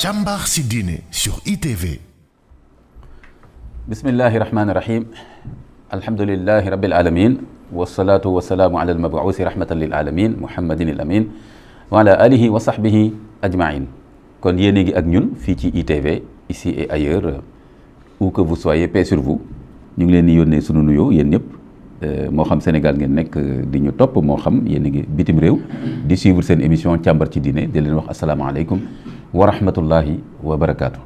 Càmbar si diine sur ITV. Bismillahi rahmani rahim. Alhamdulillahi rabbil alamin. Wassalatu wassalamu ala al-mab'uusi rahmatan lil alamin Muhammadin al-amin wa ala alihi wa sahbihi ajma'in. Kon yéen a ngi ak ñun fii ci ITV ici et ailleurs où que vous soyez, paix sur vous. ñu ngi leen di yónnee sunu nuyoo yéen ñëpp moo xam Sénégal ngeen nekk di ñu topp moo xam yéen a ngi bitim réew di suivre seen émission càmbar ci diine di leen wax asalaamaaleykum wa rahmatullahi wa barakaatu.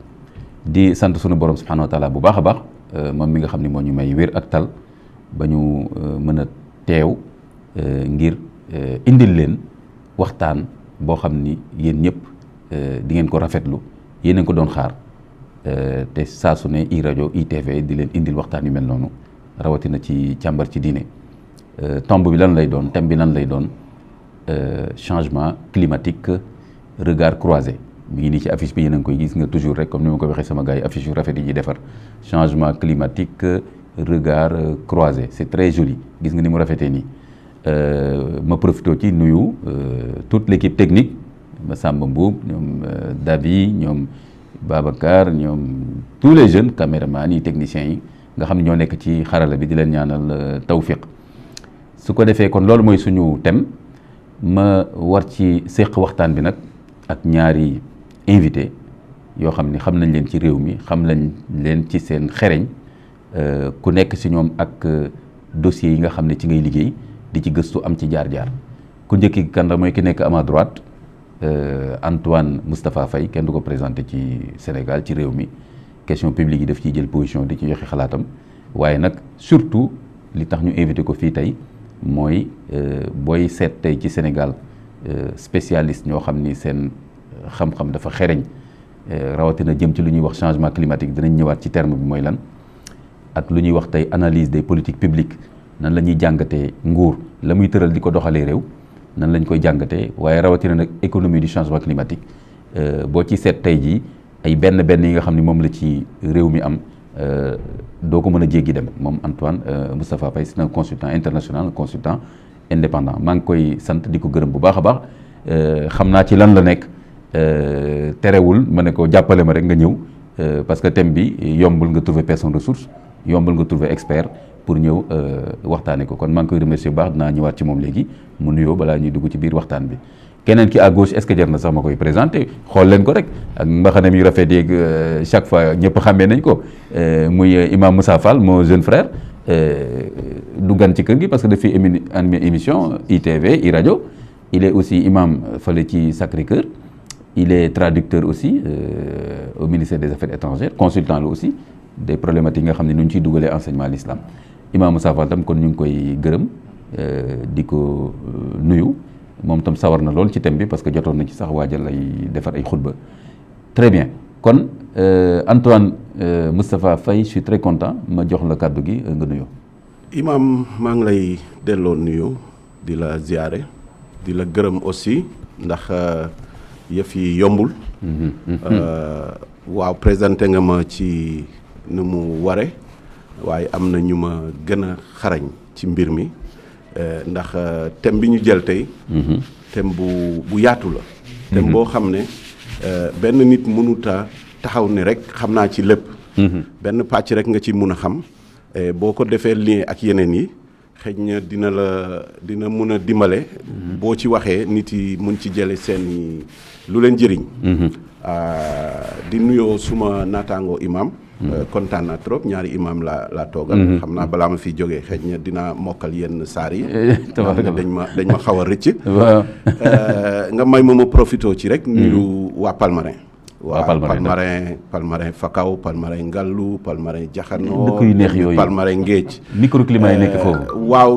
di sant sunu borom subhanahu wa taala bu baax a baax moom mi nga xam ne moo ñu may wér ak tal ba ñu mën a teew ngir indil leen waxtaan boo xam ni yéen ñëpp di ngeen ko rafetlu yéen a ko doon xaar. te saa su ne iRadio ITV di leen indil waxtaan yu mel noonu rawatina ci càmbar ci diine tomb bi lan lay doon thème bi lan lay doon changement climatique regard croisé mi ngi nii ci affiche bi yéen a ngi koy gis nga toujours rek comme ni ma ko waxee sama gars yi affiche yu rafet yi ñuy defar changement climatique regard croisé c'est très joli gis nga ni mu rafetee nii ma profité ci nuyu toute l'équipe technique Massamba Mbuub ñoom Davi ñoom Babacar ñoom tous les jeunes caméramans yi techniciens yi nga xam ne ñoo nekk ci xarala bi di leen ñaanal tawfiq su ko defee kon loolu mooy suñu thème ma war ci séq waxtaan bi nag ak ñaari invité yoo xam ne xam nañ leen ci réew mi xam nañ leen ci seen xereñ ku nekk si ñoom ak dossiers yi nga xam ne ci ngay liggéey di ci gëstu am ci jaar-jaar ku njëkki kan la mooy ki nekk à ma droite Antoine Moustapha Faye kenn du ko présenté ci Sénégal ci réew mi question publique yi daf ciy jël position di ci joxe xalaatam waaye nag surtout li tax ñu invité ko fii tey mooy booy seet tey ci Sénégal spécialiste ñoo xam ni seen xam-xam dafa xereñ rawatina jëm ci lu ñuy wax changement climatique dinañ ñëwaat ci terme bi mooy lan ak lu ñuy wax tey analyse des politiques publiques nan la ñuy jàngatee nguur la muy tëral di ko doxalee réew nan lañ koy jàngatee waaye rawatina nag économie du changement climatique boo ci seet tey jii ay benn yi nga xam ne moom la ci réew mi am doo ko mën a jéggi dem moom Antoine Moustapha Faye c'est un consultant international un consultant indépendant maa ngi koy sant di ko gërëm bu baax a baax xam naa ci lan la nekk terewul ma ne ko jàppale ma rek nga ñëw parce que thème bi yombul nga trouver personne ressource yombul nga trouver expert pour ñëw waxtaane ko kon maa ngi koy remercier bu baax dinaa ñëwaat ci moom léegi mu nuyoo balaa ñuy dugg ci biir waxtaan bi keneen ki à gauche est-ce que jar na sax ma koy présenté xool leen ko rek ak mbaxanam yu rafet yeeg chaque fois ñëpp xàmmee nañ ko muy imam Moussa Fall mon jeune frère du gan ci kër gi parce que daf fi animé émission ITV iRadio il est aussi imam fële ci Sacré-Cœur il est traducteur aussi au ministère des Affaires étrangères consultant la aussi des problématiques nga xam ne nu ñu ciy dugalee enseignement à l'islam Imam Moussa Fall tam kon ñu ngi koy gërëm di ko nuyu moom tam sawar na lool ci thème bi parce que jotoon na ci sax waajal ay defar ay xutba très bien kon Antoine Moustapha Faye je suis très content ma jox la kàddu gi nga nuyoo. Imam maa ngi lay delloo nuyu di la ziyaare di la gërëm aussi ndax yëf yi yombul. waaw présenté nga ma ci nu mu ware waaye am na ñu ma gën a xarañ ci mbir mi ndax thème bi ñu jël tey thème bu yaatu la thème boo xam ne benn nit mënuta taxaw ne rek xam naa ci lépp benn pàcc rek nga ci mun a xam boo ko defee lien ak yeneen yi xëy na dina mun a dimbale boo ci waxee nit yi mun ci jële seen lu leen jëriñ di nuyoo suma naataangoo imam kontaan naa trop ñaari imam la toogal xam naa balaa ma fi jógee xëy na dina mokkal yenn saar yi dañ ma xaw a rëcc nga may ma profité ci rek nuyu waa Palmarin waa Palmarin Fakaw Palmarin Ngallu Palmarin Jaxanoo dëkk yu neex yooyu Palmarin Ngéej microclimat yi nekk foofu waaw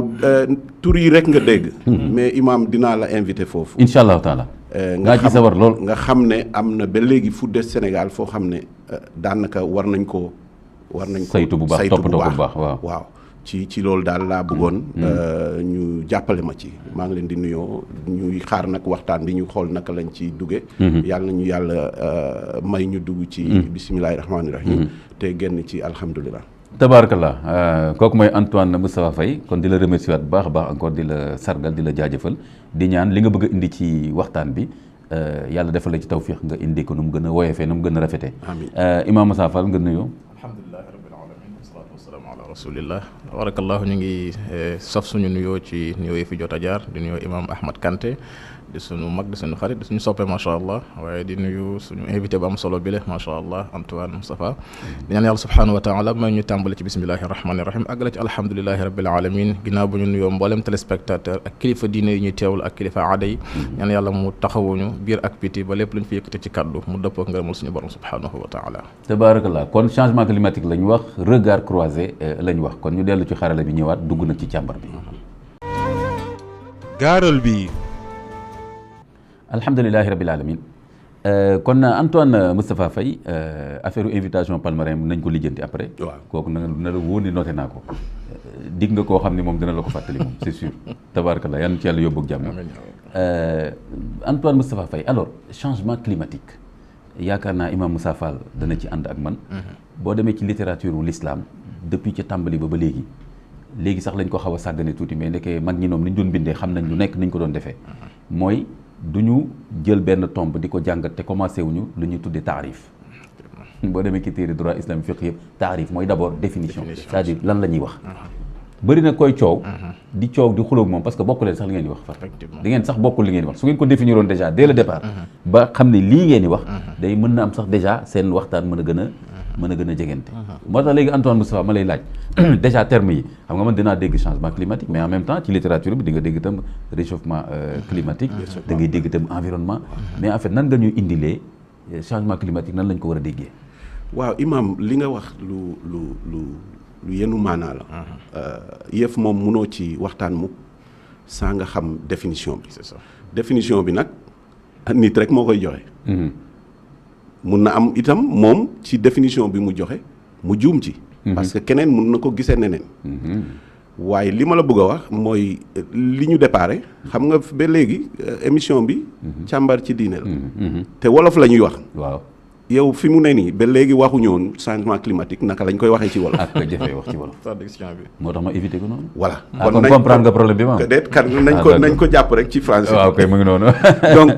tur yi rek nga dégg mais imam dinaa la invité foofu incha allahu taala nga ci sawar lool nga xam ne am na ba léegi fu des Sénégal foo xam ne daanaka war nañ ko saytu bu baax toppatoo bu baax waaw ci loolu daal laa bëggoon ñu jàppale ma ci maa ngi leen di nuyoo ñuy xaar nag waxtaan bi ñu xool naka lañ ci duggee yàlla nañu yàlla may ñu dugg ci bisimilahi rahmaani rahim te génn ci alhamdulilah tabarakallah kooku mooy Antoine Moustapha Faye kon di la remercier waat bu baax a baax encore di la sargal di la jaajëfal di ñaan li nga bëgg a indi ci waxtaan bi yàlla defal la ci tawfiix nga indi ko nu mu gën a woyofee nu mu gën a rafetee. amiin Imam Moussa Fall nga nuyoo. alhamdulilahi rabbil alamin wasalaatu wasalaamu ala rasulillah barakallahu ñu ngi saf suñu nuyoo ci nuyoo yi fi jot a jaar di nuyoo imam Ahmad Kanté di suñu mag di suñu xarit di suñu soppe macha allah waaye di nuyu suñu invité bu am solo bi le macha allah Antoine Moustapha di ñaan yàlla subhanahu wa taala may ñu tàmbale ci bismillahi rahmani rahim àggale ci alhamdulilahi rabbil alamin ginnaaw bu ñu nuyoo mboolem téléspectateur ak kilifa diine yi ñuy teewul ak kilifa aada yi ñaan yàlla mu taxawuñu biir ak biti ba lépp lu ñu fi yëkkate ci kaddu mu dëppoo ngërëmul suñu borom subhanahu wa taala. tabaarakallah kon changement climatique lañ wax regard croisé lañ wax kon ñu dellu ci xarala bi ñëwaat dugg na ci càmbar bi. gaaral bi. alhamdulilahi rabbil alamin kon Antoine Moustapha Faye affaire invitation Palmarin nañ ko lijjanti après. waaw kooku na la wóor ni noté naa ko. dig nga koo xam ni moom dina la ko fàttali moom c'est sûr tabaarakallah yal na ci yàlla yóbbu ak jàmm. Antoine Moustapha Faye alors changement climatique yaakaar naa Imam Moussa Fall dana ci ànd ak man. boo demee ci littérature wu l'islam depuis ca tàmbali ba léegi sax lañ ko xaw a sàggane tuuti mais ndeke mag ñi ñoom ni ñu doon bindee xam nañ lu nekk ni ñu ko doon defee. mooy du ñu jël benn tomb di ko jàngat te commencé wuñu lu ñuy tuddee taarif. boo demee ci téere droit islamique fiqh yëpp taarif mooy d'abord définition c'est-à-dire lan la ñuy wax. bëri na koy coow. di coow di xuloog moom parce que bokku leen sax li ngeen di wax far. di ngeen sax bokkul li ngeen di wax su ngeen ko définiroon déjà dès le départ. ba xam ne lii ngeen di wax. day mën na am sax déjà seen waxtaan mën a gën a jegente. moo tax léegi Antoine Moustapha ma lay laaj déjà terme yi xam nga man dinaa dégg changement climatique mais en même temps ci littérature bi di nga dégg itam réchauffement climatique. da ngay dégg itam environnement. mais en fait nan nga ñuy indilee changement climatique nan lañ ko war a déggee. waaw Imam li nga wax lu yenu maanaa la. yëf moom munoo ci waxtaan mukk saa nga xam définition bi. c'est ça définition bi nag nit rek moo koy joxe. mun na am itam moom ci définition bi mu joxe mu juum ci. parce que keneen mun na ko gisee neneen. waaye li ma la bëgg a wax mooy li ñu déparé xam nga ba léegi émission bi. càmbar ci diine la. te wolof la ñuy wax. waaw. yow fi mu ne nii ba léegi waxuñu woon changement climatique naka lañ koy waxee ci wolof. ak jafee wax ci wolof. traduction bi. moo tax ma éviter ko noonu. voilà kon comprendre nga problème bi ma am. déet kan nañ ko jàpp rek ci français. waaw kay mu ngi noonu. donc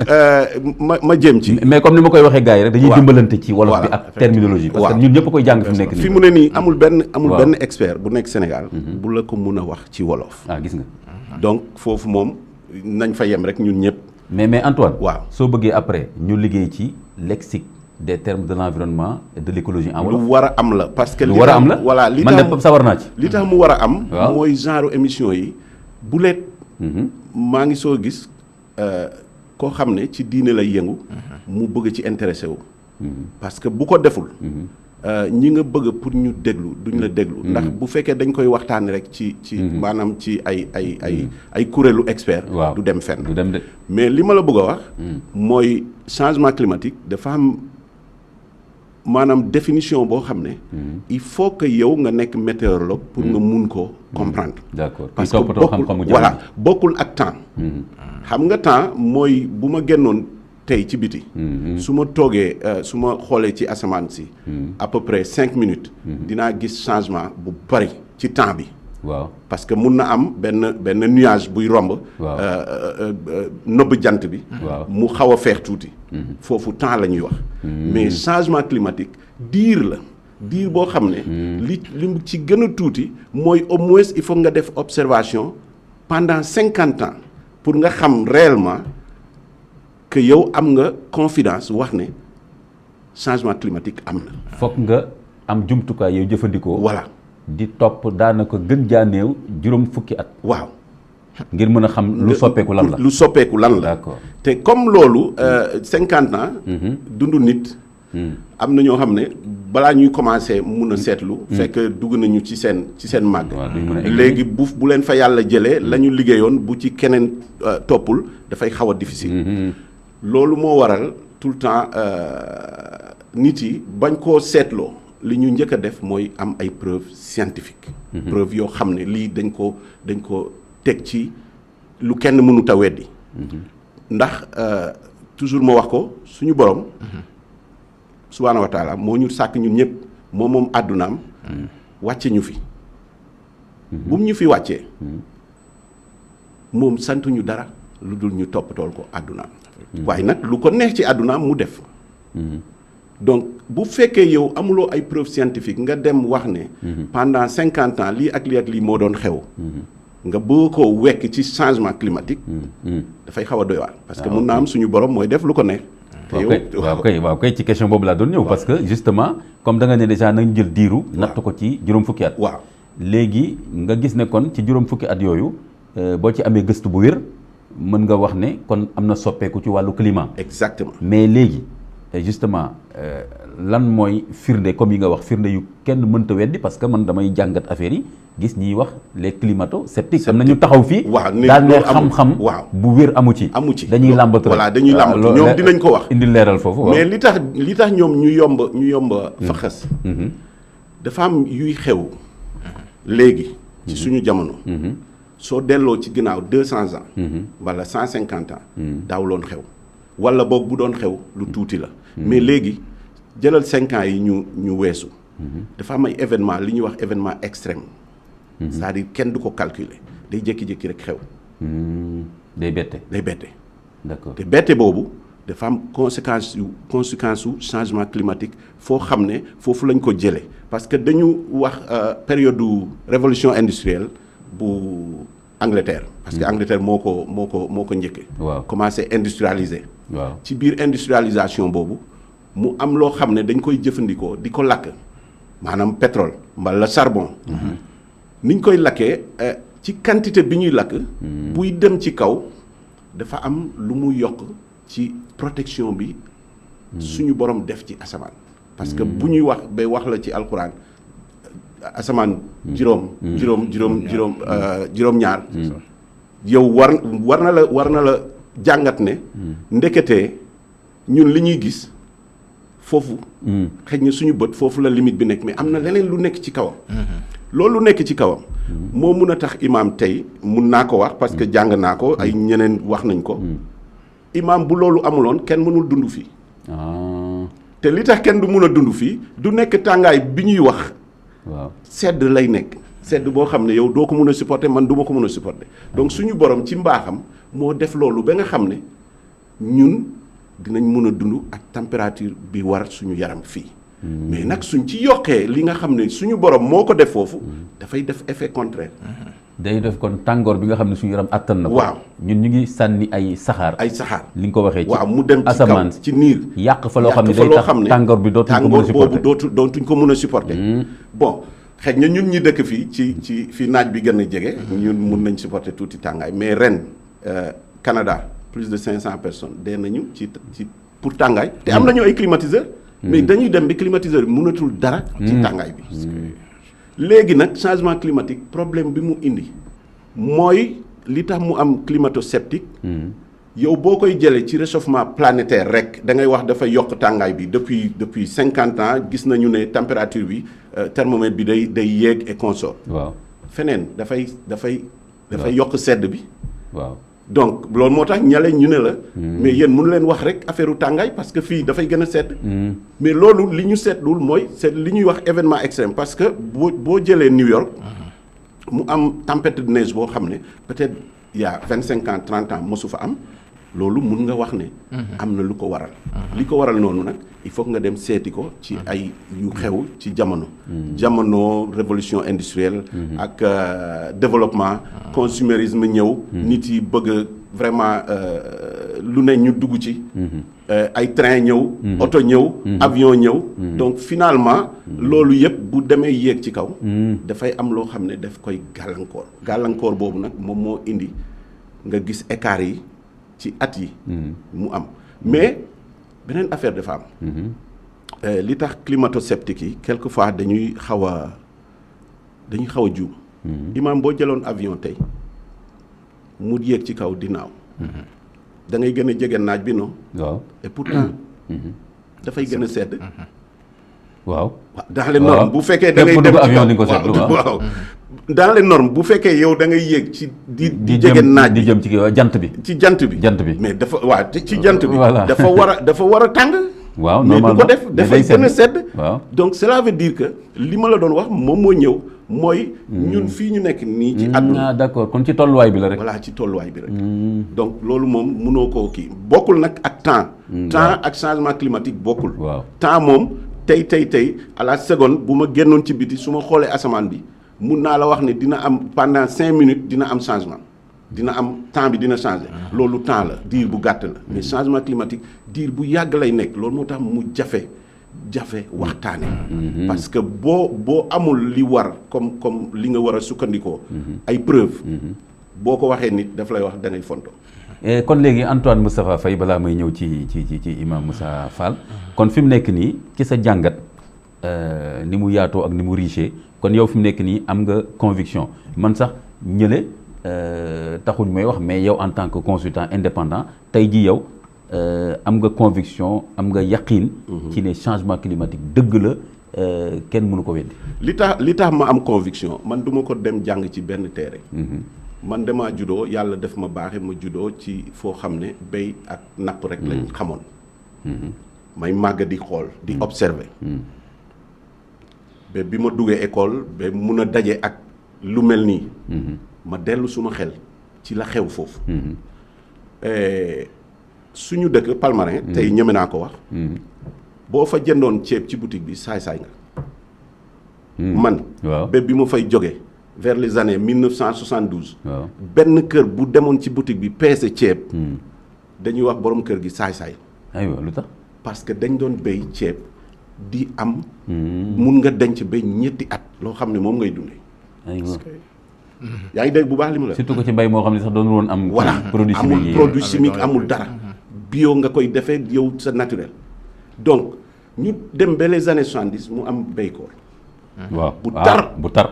ma jëm ci. mais comme ni ma koy waxee gars yi rek. dañuy waaw dimbalante ci wolof bi ak terminologie. parce que ñun ñëpp koy jàng fi mu nekk nii. fi mu ne nii amul benn expert bu nekk Sénégal. bu la ko mun a wax ci wolof. ah gis nga. donc foofu moom nañ fa yem rek ñun ñëpp. mais Antoine. waaw soo bëggee après ñu liggéey ci lexique des termes de l'environnement et de l'écologie en wolof. lu war a am la parce que. lu war a am la voilà li man tax de sawar naa ci. li tax mu war a am. waaw mooy genre émission yi bu leet. maa ngi soo gis koo xam ne ci diine lay yëngu. mu bëgg ci intéressé wu. parce que bu ko deful. ñi nga bëgg pour ñu déglu duñ la déglu. ndax bu fekkee dañ koy waxtaanee rek ci maanaam ci ay kuréelu expert. waaw du dem fenn. du dem de. mais li ma la bëgg a wax. mooy changement climatique dafa am maanaam définition boo xam ne. il faut que yow nga nekk météorologue pour nga mun koo comprendre. d'accord parce que bokkul ak temps. xam nga temps mooy bu ma génnoon tey ci biti. su ma toogee su ma xoolee ci asamaan si. à peu près 5 minutes. dinaa gis changement bu bari ci temps bi. waaw parce que mun na am benn nuage buy romb. waaw nëbb jant bi. waaw mu xaw a feex tuuti. foofu temps la ñuy wax. mais changement climatique diir la. diir boo xam ne. li ci gën a tuuti mooy au moins il faut nga def observation pendant 50 ans pour nga xam réellement que yow am nga confidence wax ne changement climatique am na. fokk nga am jumtukaay yow jëfandikoo. voilà. di topp daanaka gën jaa néew juróom fukki at. waaw. ngir mën a xam lu soppeeku lan la. lu soppeeku lan la. d'accord te comme loolu 50 ans. dundu nit. am na ñoo xam ne balaa ñuy commencer mun a seetlu. fekk dugg nañu ci seen màgg. léegi bu leen fa yàlla jëlee la ñu liggéeyoon bu ci keneen toppul dafay xaw a difficile. loolu moo waral tout le temps nit yi bañ koo seetloo. li ñu njëkk a def mooy am ay preuves scientifiques. preuves yoo xam ne lii dañ ko teg ci lu kenn mënut a weddi. ndax toujours ma wax ko suñu borom. subhaanahu wa taala moo ñu sàkk ñun ñëpp moom àddunaam. wàcce ñu fi. bu mu ñu fi wàccee. moom santuñu dara lu dul ñu toppatool ko àddunaam waaye nag lu ko neex ci àddunaam mu def donc bu fekkee yow amuloo ay preuve scientifique nga dem wax ne pendant 50 ans lii ak lii moo doon xew nga bëgg ko wekk ci changement climatique dafay xaw a doy waar parce que mun naa am suñu borom mooy def lu ko neex waaw kay ci question boobu laa doon ñëw parce que justement comme da nga ne déjà nañ jël diiru natt ko ci juróom fukki at waaw léegi nga gis ne kon ci juróom fukki at yooyu boo ci amee gëstu bu wér mën nga wax ne kon am na soppeeku ci wàllu climat exactement mais léegi justement lan mooy firnde comme yi nga wax firnde yu kenn mënta weddi parce que man damay jàngat affaire yi gis ñiy wax les climato-sceptiques am na ñu taxaw fii daal ne xam-xam bu wér amu ci dañuy làmbatu voilà dañuy làmbatu ñoom dinañ ko wax indi leeral foofu mais li tax ñoom ñu yomb faxas dafa am yuy xew léegi ci suñu jamono soo delloo ci ginnaaw 200 ans wala 150 ans daawuloon xew wala boog bu doon xew lu tuuti la mais léegi jëlal 5 ans yi ñu weesu dafa am ay événement li ñuy wax événement extrême c'est-à-dire kenn du ko calculer day jékki-jékki rek xew day bette d'accord te bette boobu dafa am conséquence su changement climatique foo xam ne foofu lañ ko jëlee parce que dañu wax période révolution industrielle bu Angleterre parce que Angleterre moo ko njëkkee commencé industrialiser ci biir industrialisation boobu mu am loo xam ne dañ koy jëfandikoo di ko lakk maanaam pétrole mbala charbon niñ koy lakkee ci quantité bi ñuy lakk buy dem ci kaw dafa am lu mu yokk ci protection bi suñu borom def ci asamaan parce que bu ñuy wax ba wax la ci alxuraan asamaan juróom-ñaar yow war na la jàngat ne ndeketee ñun li ñuy gis foofu xëy na suñu bët foofu la limite bi nekk mais am na leneen lu nekk ci kawam loolu nekk ci kawam moo mun a tax imaam tey mun naa ko wax parce que jàng naa ko ay ñeneen wax nañ ko imaam bu loolu amuloon kenn mënul dund fii te li tax kenn du mun a dund fii du nekk tàngaay bi ñuy wax sedd lay nekk sedd boo xam ne yow doo ko mun a supporter man du ma ko mun a supporter donc suñu borom ci mbaaxam moo def loolu ba nga xam ne ñun dinañ mun a dund ak température bi war suñu yaram fii mais nag suñ ci yokkee li nga xam ne suñu borom moo ko def foofu dafay def effet contraire day def kon tàngoor bi nga xam ne suñu yaram attan na ko waaw ñun ñu ngi sànni ay saxaar li nga ko waxee waaw mu dem ci kaw ci niir yàq fa loo xam ne day tax tàngoor bi dootuñ ko mën a supporter bon xëy na ñun ñi dëkk fii ci fi naaj bi gën a jege ñun mun nañ supporter tuuti tàngaay mais ren Canada plus de 500 personnes dee nañu ci pour tàngaay te am nañu ay climatiseur mais dañuy dem bi climatiseur bi mënatul dara ci tàngaay bi léegi nag changement climatique problème bi mu indi mooy li tax mu am climato-sceptique yow boo koy jëlee ci réchauffement planétaire rek da ngay wax dafa yokk tàngaay bi depuis 50 ans gis nañu ne température bi thermomètre bi day yéeg et consort waaw feneen dafay yokk sedd bi waaw donc loolu moo tax ñale ñu ne la mais yéen mënu leen wax rek affaire u tàngaay parce que fii dafay gën a sedd mais loolu li ñu seetlul mooy c'est li ñuy wax événement extrême parce que boo jëlee New York mu am tempête de neige boo xam ne peut-être il y a 25 ans 30 ans mosu fa am loolu mun nga wax ne am na lu ko waral li ko waral noonu nag il faut nga dem seeti ko ci ay yu xew ci jamono révolution industrielle ak développement consumérisme ñëw nit yi bëgg vraiment lu ne ñu dugg ci ay train ñëw oto ñëw avion ñëw donc finalement loolu yëpp bu demee yéeg ci kaw dafay am loo xam ne daf koy gàllankoor boobu nag moom moo indi nga gis écart yi ci at yi mu am mais beneen affaire dafa am li tax climato-sceptique yi quelquefois dañuy xaw a juum imaam boo jëloon avion tey mu yéeg ci kaw di naaw da ngay gën a jege naaj bi non waaw et pourtant dafay gën a sedd waaw dans les normes bu fekkee da ngay dem avion di ko seetlu waaw dans les normes bu fekkee yow da ngay yéeg ci di jege naaj di jëm ci jant bi ci jant bi jant bi mais dafa waaw ci jant bi voilà dafa war a tàng waaw mais du ko normalement def mais dafay day gën a sedd. waaw donc cela veut dire que li ma la doon wax moom moo ñëw mooy. ñun fii ñu nekk nii ci àdduna. ah d'accord kon ci tolluwaay bi la rek. voilà ci tolluwaay bi rek. donc loolu moom mënoo koo kii bokkul nag ak temps. temps ak changement climatique bokkul. waaw temps moom tey à la seconde bu ma génnoon ci biti su ma xoolee asamaan bi mun naa la wax ne dina am pendant 5 minutes dina am changement. dina am temps bi dina changer. loolu temps la diir bu gàtt la. mais changement climatique diir bu yàgg lay nekk loolu moo tax mu jafe waxtaane parce que boo amul li war comme li nga war a sukkandikoo. ay preuve boo ko waxee nit daf lay wax da ngay fonto. kon léegi Antoine Moustapha Faye balaa may ñëw ci imam Moussa Fall kon fi mu nekk nii ci sa jàngat ni mu yaatoo ak ni mu riche kon yow fi mu nekk nii am nga conviction man sax ñële taxul may wax mais yow en tant que consultant indépendant tey ji yow am nga conviction am nga yaqiin ci ne changement climatique dëgg la kenn mënu ko weddi. li tax ma am conviction man du ma ko dem jàng ci benn téere. man damaa juddoo yàlla def ma baaxe ma juddoo ci foo xam ne béy ak napp rek lañ xamoon. may màgg di xool di observer. ba bi ma duggee école ba mun a daje ak lu mel nii. ma dellu suma xel ci la xew foofu. suñu dëkk Palmarin. tey ñeme naa ko wax. boo fa jëndoon ceeb ci boutique bi saay-saay nga. man. waaw ba bi ma fay jóge vers les années 1972. waaw benn kër bu demoon ci boutique bi peese ceeb. dañuy wax borom kër gi saay-saay. aywa lu tax. parce que dañ doon béy ceeb di am. mun nga denc ba ñetti at loo xam ne moom ngay dundee. aywa yaa ngi dégg bu baax li mu la. surtout que ci mbay moo xam ne sax doon woon am. voilà produit chimique amul produit chimique amul dara. bio nga koy defee yow sa naturel. donc ñu dem ba les années 70 mu am béykoor. waaw bu tar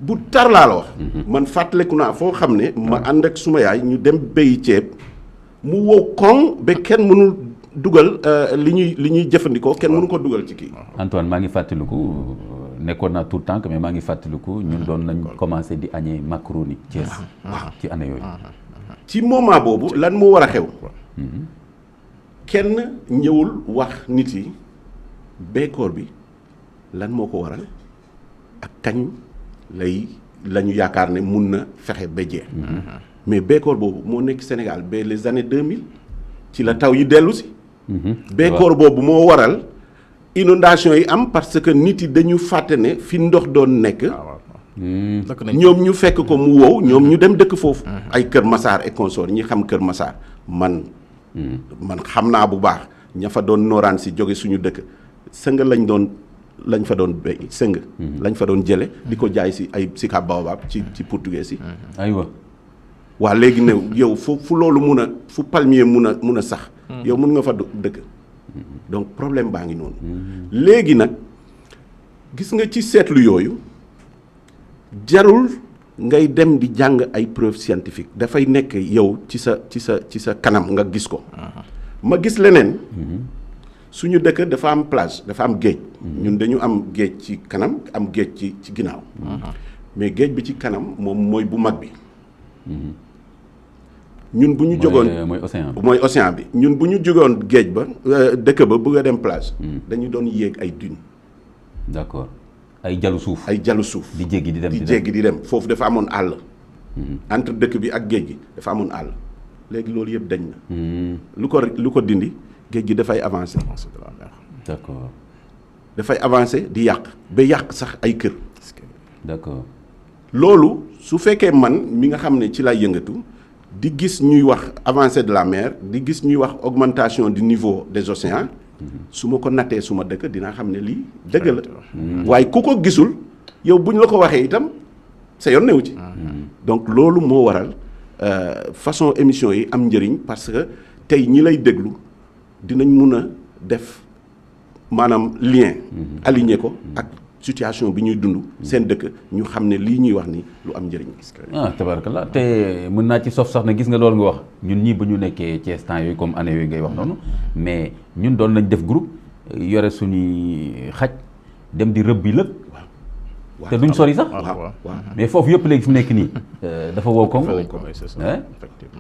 bu tar laa la wax. man fàttaliku naa foo xam ne. ma ànd ak suma yaay ñu dem béyi ceeb mu wow koŋ ba kenn mënul dugal li ñuy jëfandikoo kenn mënu ko dugal ci kii. Antoine maa ngi fàttaliku nekkoon naa tout le temps mais maa ngi fàttaliku ñun doon nañ commencé di añee macaroni Thiès. ci année yooyu. ci moment boobu lan moo war a xew. kenn ñëwul wax nit yi béykoor bi lan moo ko waral ak kañ la ñu yaakaar ne mun na fexe ba jeex. mais béykoor boobu moo nekk Sénégal ba les années 2000 ci la taw yi dellu si. béykoor boobu moo waral inondation yi am parce que nit yi dañu fàtte ne fi ndox doon nekk. ñoom ñu fekk ko mu wow ñoom ñu dem dëkk foofu. ay Kër Massar et consort ñi xam Kër Massar man xam naa bu baax ña fa doon nooraan si jóge suñu dëkk sëng lañ fa doon béy sëng lañ fa doon jële di ko jaay si ay Sicap Baobab ci portugais yi. aywa waa léegi ne yow fu loolu fu palmier mun a sax. yow mun nga fa dëkk. donc problème baa ngi noonu. léegi nag gis nga ci seetlu yooyu jarul ngay dem di jàng ay preuves scientifiques dafay nekk yow ci sa kanam nga gis ko. ma gis leneen. suñu dëkk dafa am plage dafa am géej. ñun dañu am géej ci kanam am géej ci ginnaaw. mais géej bi ci kanam moom mooy bu mag bi. ñun bu ñu jógoon mooy océan bi ñun bu ñu jógoon géej ba dëkk ba bëgg a dem plage. dañu doon yéeg ay dunes. d'accord ay jalu suuf. di jéggi di dem foofu dafa amoon àll. entre dëkk bi ak géej gi dafa amoon àll léegi loolu yëpp dañ na. lu ko dindi géej gi dafay avancer. d'accord dafay avancer di yàq ba yàq sax ay kër. d'accord loolu su fekkee man mi nga xam ne ci lay yëngatu. di gis ñuy wax avancée de la mer di gis ñuy wax augmentation du niveau des océans su ma ko nattee suma dëkk dinaa xam ne lii dëgg la waaye ku ko gisul yow bu ñu la ko waxee itam sa yoon newu ci donc loolu moo waral façon émission yi am njëriñ parce que tey ñi lay déglu dinañ mun a def maanaam lien aligné ko ak situation bi ñuy dund seen dëkk ñu xam ne lii ñuy wax ni lu am njëriñ. tabarakallah te mën naa ci sof sax ne gis nga loolu nga wax ñun ñii ba ñu nekkee Thiès temps yooyu comme année yooyu ngay wax noonu mais ñun doon nañ def groupe yore suñuy xaj dem di rëbbi lëg te duñ sori sax waaw mais foofu yëpp léegi fi mu nekk nii dafa wow koŋ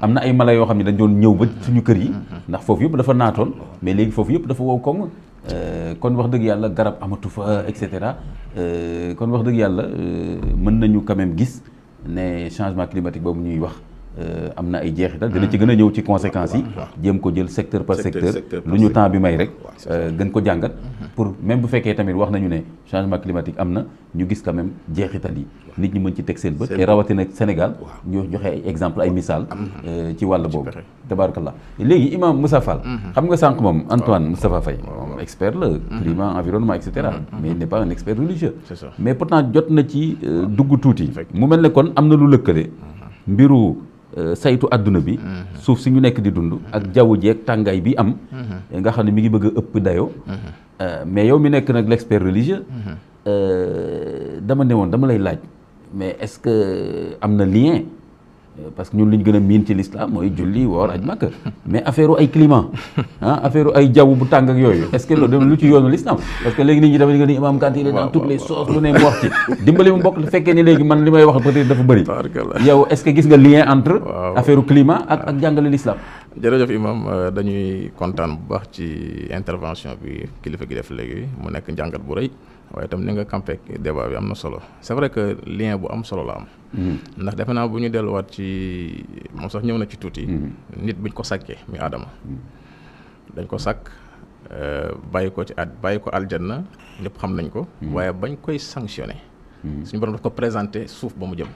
am na ay mala yoo xam ne dañ doon ñëw ba suñu kër yi ndax foofu yëpp dafa naatoon mais léegi foofu yëpp dafa wow koŋ kon wax dëgg yàlla garab amatu fa et cetera kon wax dëgg yàlla mën nañu quand même gis ne changement climatique boobu ñuy wax am na ay jeexital dina ci gën a ñëw ci conséquences yi jéem ko jël secteur par secteur lu ñu temps bi may rek gën ko jàngat pour même bu fekkee tamit wax nañu ne changement climatique am na ñu gis quand même jeexital yi nit ñi mën ci teg seen bët et rawatina Sénégal ñu joxe ay exemple ay misaal ci wàll boobu tabarakallah léegi imam Moussa Fall xam nga sànq moom Antoine Moustapha Faye moom expert la climat environnement et cetera mais il n'est pas un expert religieux mais pourtant jot na ci dugg tuuti mu mel ne kon am na lu lëkkale mbiru saytu àdduna bi suuf si ñu nekk di dund ak jaww jeeg tàngaay bi am nga xam ne mi ngi bëgg a ëpp dayoo mais yow mi nekk nag l'expert religieux dama ne woon dama lay laaj mais est-ce que am na lien parce que ñun li ñu gën a miin ci l'islam mooy julli woor aj Makka mais affaire ay climat affaire ay jaww bu tàng ak yooyu est-ce que loolu lu ci yoonu l'islam parce que léegi nit ñi dafa nga ni imam Kanté il est dans toutes les sauces lu ne mu wax ci dimbali mu mbokk fekkee ni léegi man li may wax peut-être dafa bëri yow est-ce que gis nga lien entre affaire climat ak jàngale l'islam jërëjëf imam dañuy kontaan bu baax ci intervention bi kilifa gi def léegi mu nekk njàngat bu rëy waaye itam ni nga campé débat bi am na solo c'est vrai que lien bu am solo la am ndax defe naa bu ñu delluwaat ci moom sax ñëw na ci tuuti nit buñ ko sàkkee muy Aadama dañ ko sàkk bàyyi ko ci bàyyi ko aljanna ñëpp xam nañ ko waaye bañ koy sanctionné suñu borom daf ko présenté suuf ba mu jëm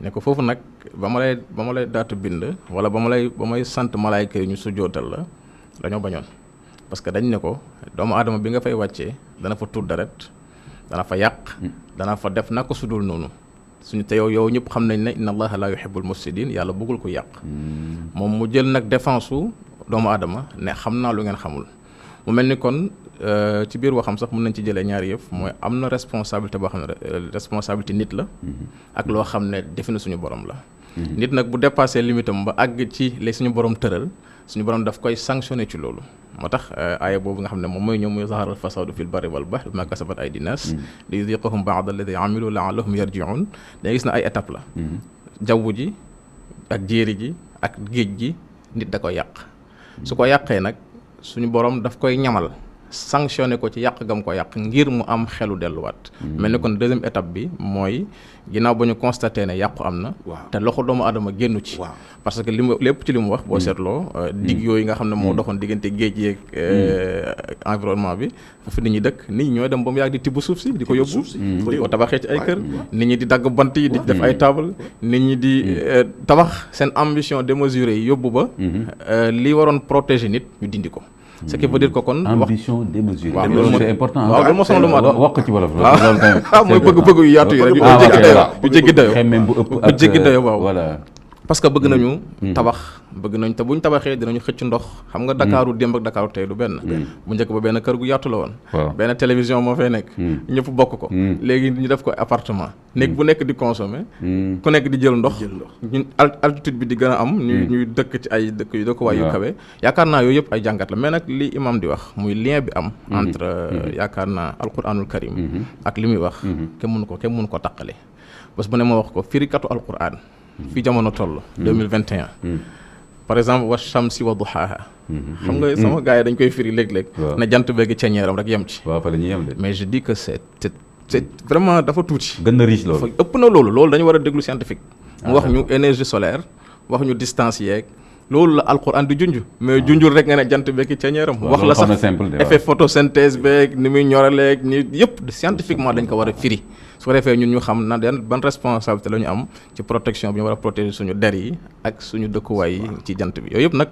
ne ko foofu nag ba ma lay daatu bind wala ba may sant malaayka yi ñu sujjootal la dañoo bañoon parce que dañ ne ko doomu aadama bi nga fay wàccee dana fa tuur deret dana fa yàq dana fa def naka sudul noonu suñu te yow ñëpp xam nañ ne inna allaha la yuhibbul mufsidin yàlla bëggul ko yàq moom mu jël nag défense su doomu aadama ne xam naa lu ngeen xamul mu mel ni kon ci biir waxam sax mën nañ ci jëlee ñaari yëf mooy am na responsabilité boo xam ne responsabilité nit la ak loo xam ne defe na suñu borom la nit nag bu dépassé limitam ba àgg ci li suñu borom tëral suñu borom daf koy sanctionné ci loolu moo tax aaya boobu nga xam ne moom mooy ñoom muy zahara al fasadu fil barri wal bahri bima kasabat aydi nas li yudiqahum ba'da alladi amilu la'allahum yarji'un dañuy gis na ay étape la jaww ji ak jéeri ji ak géej gi nit da koy yàq su ko yàqee nag suñu borom daf koy ñamal sanctionné ko ci yàq gam ko yàq ngir mu am xelu delluwaat mel ni kon deuxième étape bi mooy ginnaaw ba ñu constaté ne yàqu am na te loxo doomu aadama génnu ci parce que lépp ci li mu wax boo seetloo dig yooyu nga xam ne moo doxoon diggante géej yeeg environnement bi fa nit ñi dëkk nit ñi ñooy dem ba mu yàgg di tibb suuf si di ko yóbbu di ko tabaxee ci ay kër nit ñi di dagg bant yi di def ay table nit ñi di tabax seen ambition démesurée yi yóbbu ba li waroon protéger nit ñu dindi ko ce qui veut dire que kon ambition démesurée c'est important waaw loolu moo sonal doomu aadama wax ko ci wolof loolu tamit mooy bëgg-bëgg yu yaatu yi rek yu jéggi dayo xemmem bu ëpp bu jéggi dayo waaw voilà parce que bëgg nañu tabax bëgg nañ te buñ tabaxee dinañu xëcc ndox xam nga Dakaaru démb ak Dakaaru tey du benn bu njëkk ba benn kër gu yaatu la woon benn télévision moo fay nekk ñëpp bokk ko léegi ñu def ko appartement néeg bu nekk di consommer ku nekk di jël ndox ñun altitude bi di gën a am ñuy dëkk ci ay dëkk yu dëkkuwaay yu kawe yaakaar naa yooyu yëpp ay jàngat la mais nag li imam di wax muy lien bi am entre yaakaar naa alquranul karim ak li muy wax kenn mënu ko taqale bés bu ne ma wax ko firikatu alquran fi jamono toll 2021 par exemple wa shamsi wa duhaha xam nga sama gars yi dañ koy firi léeg-léeg ne jant beegi ceñeeram rek yem ci waaw fa la ñuy yem de mais je dis que c'est vraiment dafa tuuti gën na riche loolu ëpp na loolu dañu war a déglu scientifique mu wax ñu énergie solaire wax ñu distance yeeg loolu la alquran di junj mais junjul rek nga ne jant beegi ceñeeram wax la sax effet photosynthèse beeg ni muy ñoraleeg ni yëpp scientifiquement dañ ko war a firi su ko defee ñun ñu xam na ban responsabilité la ñu am ci protection bi ñu war a protéger suñu der yi ak suñu dëkkuwaay yi ci jant bi yooyu yëpp nag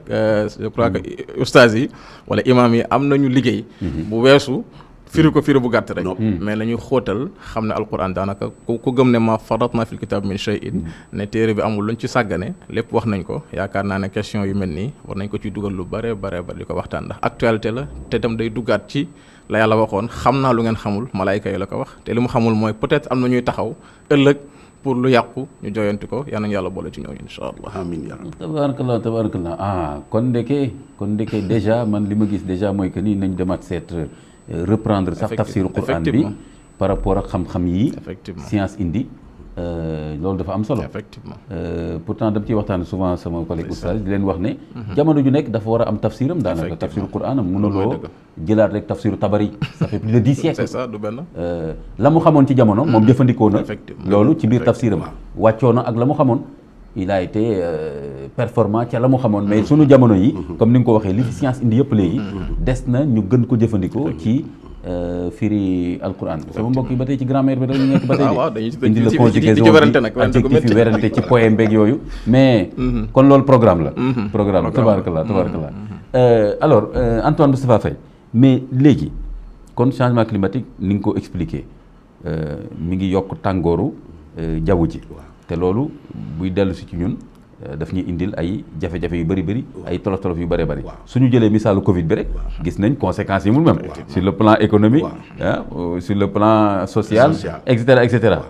je crois que ustaas yi wala imam yi am nañu liggéey bu weesu firi ko firi bu gàtt rek mais la ñuy xóotal xam ne alquran daanaka ku gëm ne ma faratna fil kitab min shay'in ne téere bi amul luñ ci sàggane lépp wax nañ ko yaakaar naa ne question yu mel nii war nañ ko ciy dugal lu bare di ko waxtaan ndax actualité la te itam day duggaat ci la yàlla waxoon xam naa lu ngeen xamul malaayka yi la ko wax te li mu xamul mooy peut-être am na ñuy taxaw ëllëg pour lu yàqu ñu joyanti ko yal nañu yàlla boole ci ñooñu insha allah amiin yaa rabbi tabarakallah kon ndeke déjà man li ma gis déjà mooy que nii nañ demaat seet reprendre sax tafsiru Qur'an bi par rapport ak xam-xam yi Effectivement. science indi loolu dafa am solo effectivement pourtant dama ciy waxtaan souvent sama collègue oustaz di leen wax ne jamono ju nekk dafa war a am tafsiram daanaka tafsiru Qur'anam mënuloo jëlaat rek tafsiru Tabari ça fait plus de 10 siècles c'est ça du benn la mu xamoon ci jamono moom jëfandikoo na Effectivement. loolu ci biir tafsiram wàccoo na ak la mu xamoon il a été performant ca la mu xamoon mais sunu jamono yi comme ni nga ko waxee li fi science indi yëpp léegi des na ñu gën ko jëfandikoo ci firi alquran sama mbokk yi ba tey ci grammaire bi dañu nekk ba tey waaw dañuy indi la conjugaison ci werante nag adjectif yi werante ci poème beeg yooyu mais kon loolu programme la programme la tabarakallah tabarakallah alors Antoine Moustapha Faye mais léegi kon changement climatique ni nga ko expliqué mi ngi yokk tàngooru jaww ji te loolu buy dellu si ci ñun daf ñuy indil ay jafe-jafe yu bëri ay tolof-tolof yu bëri suñu jëlee misaalu Covid bi rek gis nañ conséquences yi mu même sur le plan économique sur le plan social et cetera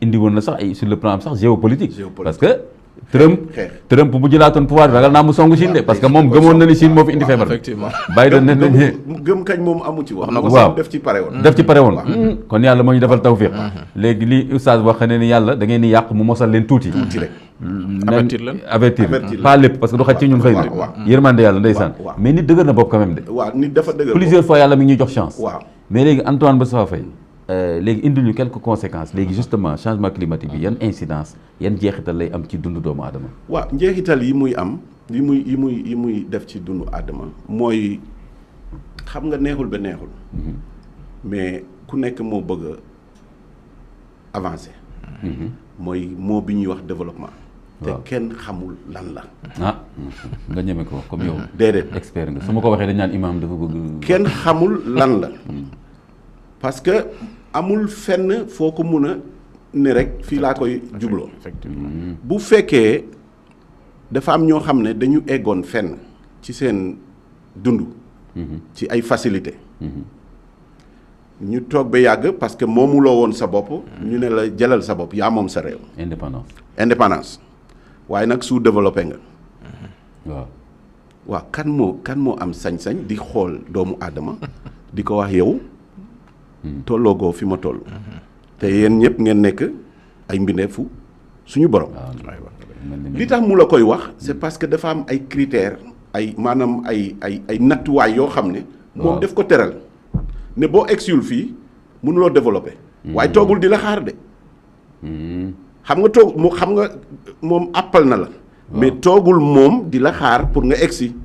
indi woon na sax ay sur le plan sax géopolitique parce que Trump bu jëlaatoon pouvoir bi ragal naa mu songu Chine de parce que moom gëmoon na ni Chine moo fi indi feebar effectivement Biden ne nañ gëm kañ moom amu ci wax na ko waaw def ci pare woon def ci pare woon kon yàlla moo ñu defal tawfiq léegi li oustaz wax ne ni yàlla da ngeen di yàq mu mosal leen tuuti rek avertir pas lépp parce que du xaj ci ñun xëy na yërmande yàlla ndeysaan mais nit dëgër na bopp quand même de waaw nit dafa dëgër plusieurs fois yàlla mi ngi ñuy jox chance waaw mais léegi Antoine Moustapha Faye léegi indil ñu quelques conséquences léegi justement changement climatique bi yan incidence yan jeexital lay am ci dundu doomu aadama waaw njeexital yi muy am yi muy def ci dundu aadama mooy xam nga neexul ba neexul mais ku nekk moo bëgg a avancer mooy moo bi ñuy wax développement te kenn xamul lan la nga ñeme ko comme yow déedéet expert nga su ma ko waxee dañ naan imam dafa bëgg kenn xamul lan la parce que amul fenn foo ko mun a ne rek fii laa koy jubloo bu fekkee dafa am ñoo xam ne dañu eggoon fenn ci seen dund ci ay facilité ñu toog ba yàgg parce que moomuloo woon sa bopp ñu ne la jëlal sa bopp yaa moom sa réew indépendance waaye nag sous-développé nga waaw kan moo am sañ-sañ di xool doomu aadama di ko wax yow tolloogoo fi ma toll te yéen ñëpp ngeen nekk ay mbindeefu suñu borom li tax mu la koy wax c'est parce que dafa am ay critères ay maanaam ay nattuwaay yoo xam ne moom def ko teral ne boo egsiwul fii mënuloo développer waaye toogul di la xaar de xam nga moom àppal na la mais toogul moom di la xaar pour nga egsi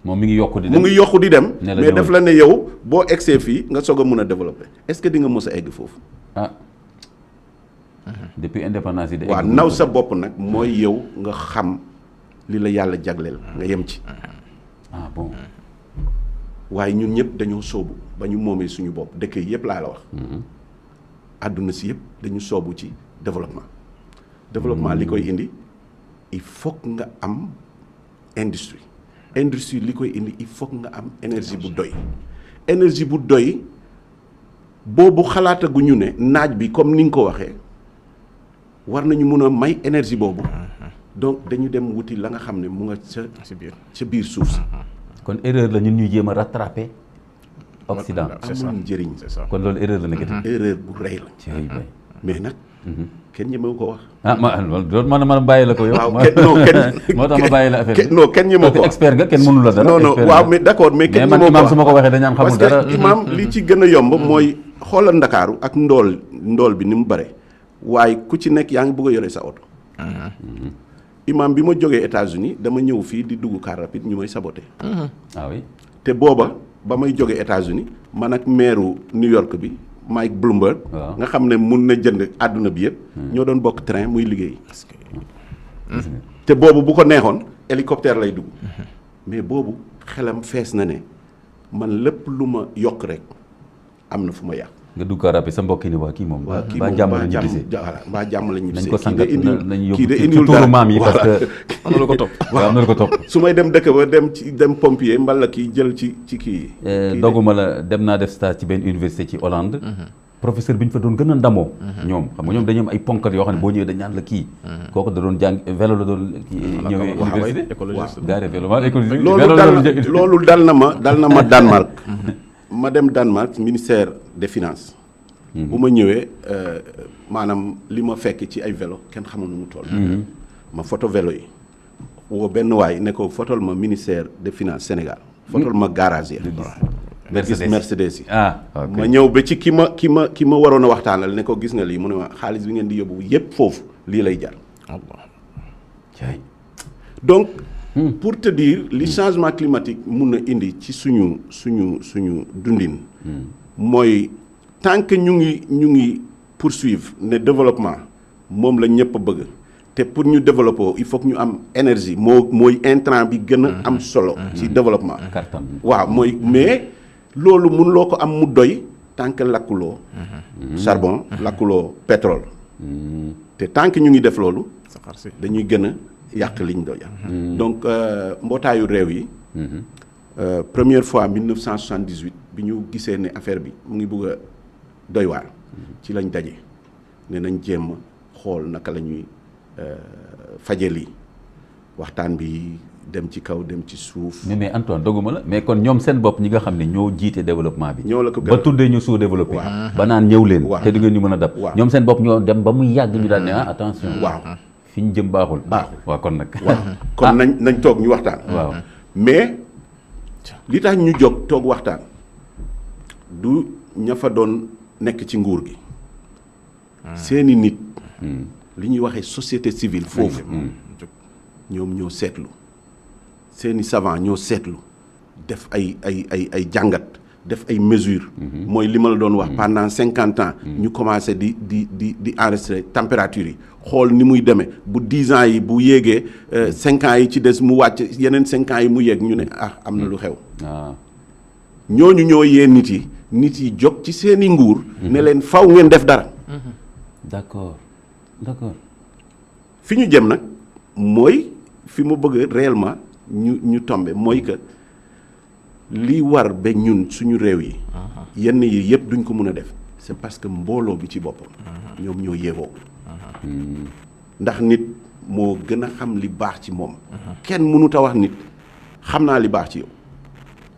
moom mi ngi yokku di dem mu ngi yokku di dem mais daf la ne yow boo egsee fii nga soog a mun a développer est-ce que di nga mës a egg foofu depuis indépendance yi waaw naw sa bopp nag mooy yow nga xam li la yàlla jagleel nga yem ci bon waaye ñun ñëpp dañoo soobu ba ñu moomee suñu bopp dëkk yëpp laa la wax àdduna si yëpp dañu soobu ci développement li koy indi il faut nga am industrie li koy indi il faut nga am énergie bu doy boobu xalaataguñu ne naaj bi comme ni nga ko waxee war nañu mun a may énergie boobu donc dañu dem wuti la nga xam ne mu nga ca biir suuf si kon erreur la ñun ñuy jéem a rattraper Occident amul njëriñ kon loolu erreur la nekk erreur bu rëy la mais nag kenn ñemewu ko wax loolu man bàyyi la ko yow moo tax ma bàyyi la affaire non kenn ñemewu ko wax expert nga kenn mënu la dara non waaw mais d'accord mais kenn ñemewu ko wax su ma ko waxee dañaan xamul dara parce que imam li ci gën a yomb mooy xoolal Ndakaaru ak ndool bi ni mu bare waaye ku ci nekk yaa ngi bëgg a yore sa oto imam bi ma jógee États-Unis dama ñëw fii di dugg car rapide ñu may saboté oui te booba ba may jógee États-Unis man ak maire New York bi Mike Bloomberg nga xam ne mun na jënd àdduna bi yëpp ñoo doon bokk train muy liggéey te boobu bu ko neexoon hélicoptère lay dugg mais boobu xelam fees na ne man lépp lu ma yokk rek am na fu ma yàq nga dugg car rapide sa mbokk yi ne waa kii moom mbaa jàmm la ñibbisee mbaa jàmm la ñibbisee nañ ko sangat nañ yóbbu kii de ci indiwul tuuru dara maam yi parce que am na lu ko topp waaw am na lu ko topp su may dem dëkk ba dem pompier mbala kii jël ci kii dogguma la dem naa def stage ci benn université ci Hollande professeur bi ñu fa doon gën a ndamoo ñoom xam nga ñoom dañu am ay ponkal yoo xam ne boo ñëwee dañ naan la kii kooku da doon jàng vélo la doon ñëwee université gaare vélo écologique loolu dal na ma Danemark ma dem Danemark ministère des finances. bu ma ñëwee maanaam li ma fekk ci ay vélo kenn xamul nu mu toll. ma photo vélo yi woo benn waay ne ko photol ma ministère des finances Sénégal. photol ma garage yi. Mercedes yi. ma ñëw ba ci ki ma waroon a waxtaanal ne ko gis nga lii mu ne ma xaalis bi ngeen di yóbbu yépp foofu lii lay jar. donc pour te dire li changement climatique mun na indi ci suñu dundin. mooy tant que ñu ngi poursuivre ne développement moom la ñëpp bëgg te pour ñu développer il faut que ñu am énergie mooy intrant bi gën a am solo. ci développement. waaw mooy mais loolu mënuloo ko am mu doy tant que lakkuloo. charbon lakkuloo pétrole. te tant que ñu ngi def loolu. dañuy gën a yàq liñ doy. donc mbootaayu réew yi. première fois 1978 bi ñu gisee ne affaire bi mu ngi bëgg a doy waar. ci lañ daje ne nañ jéem xool naka la ñuy faje lii waxtaan bi dem ci kaw dem ci suuf. mais Antoine doguma la mais kon ñoom seen bopp ñi nga xam ne ñoo jiite développement bi. ñoo la ko ba tuddee ñu sous-développé. ba naan ñëw leen. te du ngeen ñu mën a dab. ñoom seen bopp ñoo dem ba muy yàgg ñu daan ne attention. waaw fi ñu jëm baaxul. waaw kon nag. waaw kon nañ toog ñu waxtaan. waaw mais li tax ñu jóg toog waxtaan du ña fa doon nekk ci nguur gi. seeni nit. li ñuy waxee société civile foofu. ñoom ñoo seetlu seeni savant ñoo seetlu def ay jàngat def ay mesures. mooy li ma la doon wax pendant 50 ans. ñu commencé di enregistrer température yi xool ni muy demee bu 10 ans yi bu yéegee 5 ans yi ci des mu wàcc yeneen 5 ans yi mu yéeg ñu ne am na lu xew. ñooñu ñoo yee nit yi jóg ci seeni nguur. ne leen faw ngeen def dara. d'accord. fi ñu jëm nag mooy fi mu bëgg réellement ñu tombe mooy que li war ba ñun suñu réew yi. yenn yi yëpp duñ ko mën a def c'est parce que mbooloo bi ci boppam. ñoom ñoo yeewoo. ndax nit moo gën a xam li baax ci moom. kenn mënut a wax nit xam naa li baax ci yow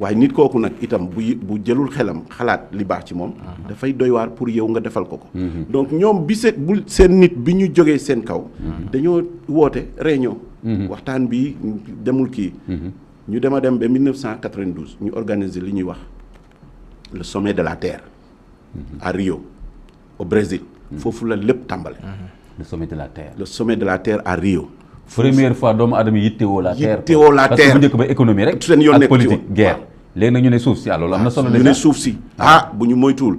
waaye nit kooku nag itam bu jëlul xelam xalaat li baax ci moom. dafay doy waar pour yow nga defal ko. donc ñoom bu seen nit bi ñu jógee seen kaw. dañoo woote réunion. waxtaan bi demul kii. ñu dem ba 1992 ñu organiser li ñuy wax le sommet de la terre. à Rio au Brésil. foofu la lépp tàmbale. le sommet de la terre. le sommet de la terre à Rio. première fois doomu aadama yittewoo la terre. yittewoo la terre parce que bu njëkk ba économie rek. seen yoon ak politique guerre. léegi nag ñu ne suuf si loolu am na solo. ñu ne suuf si bu ñu moytuwul.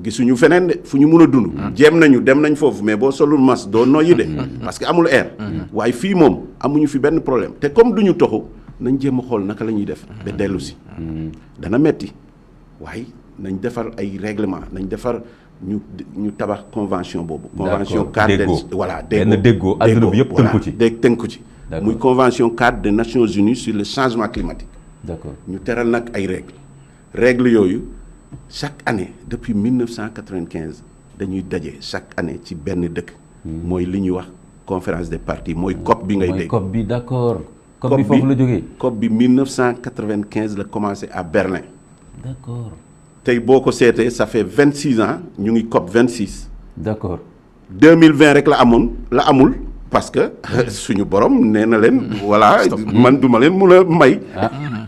gisuñu feneen de fu ñu mun a dund. jéem nañu dem nañ foofu mais boo solul masque doo noyyi de. parce que amul air. waaye fii moom amuñu fi benn problème te comme duñu toxu nañ jéem a xool naka la ñuy def. ba dellu si. dana metti waaye nañ defar ay règlement nañ defar ñu tabax convention boobu. convention cadre déggoo adduna bi yëpp tënku ci. tënku ci. muy convention cadre des Nations Unies sur le changement climatique. d'accord ñu teral nag ay règles yooyu chaque année depuis 1995 dañuy daje chaque année ci benn dëkk. mooy li ñuy wax conférence des parties mooy COP bi ngay dégg. mooy COP bi d'accord. COP bi foofu la jógee. COP bi 1995 la commencé à Berlin. d'accord. tey boo ko seetee ça fait 26 ans ñu ngi COP 26. d'accord. 2020 rek la amul parce que suñu borom nee na leen. voilà man duma leen mun a may.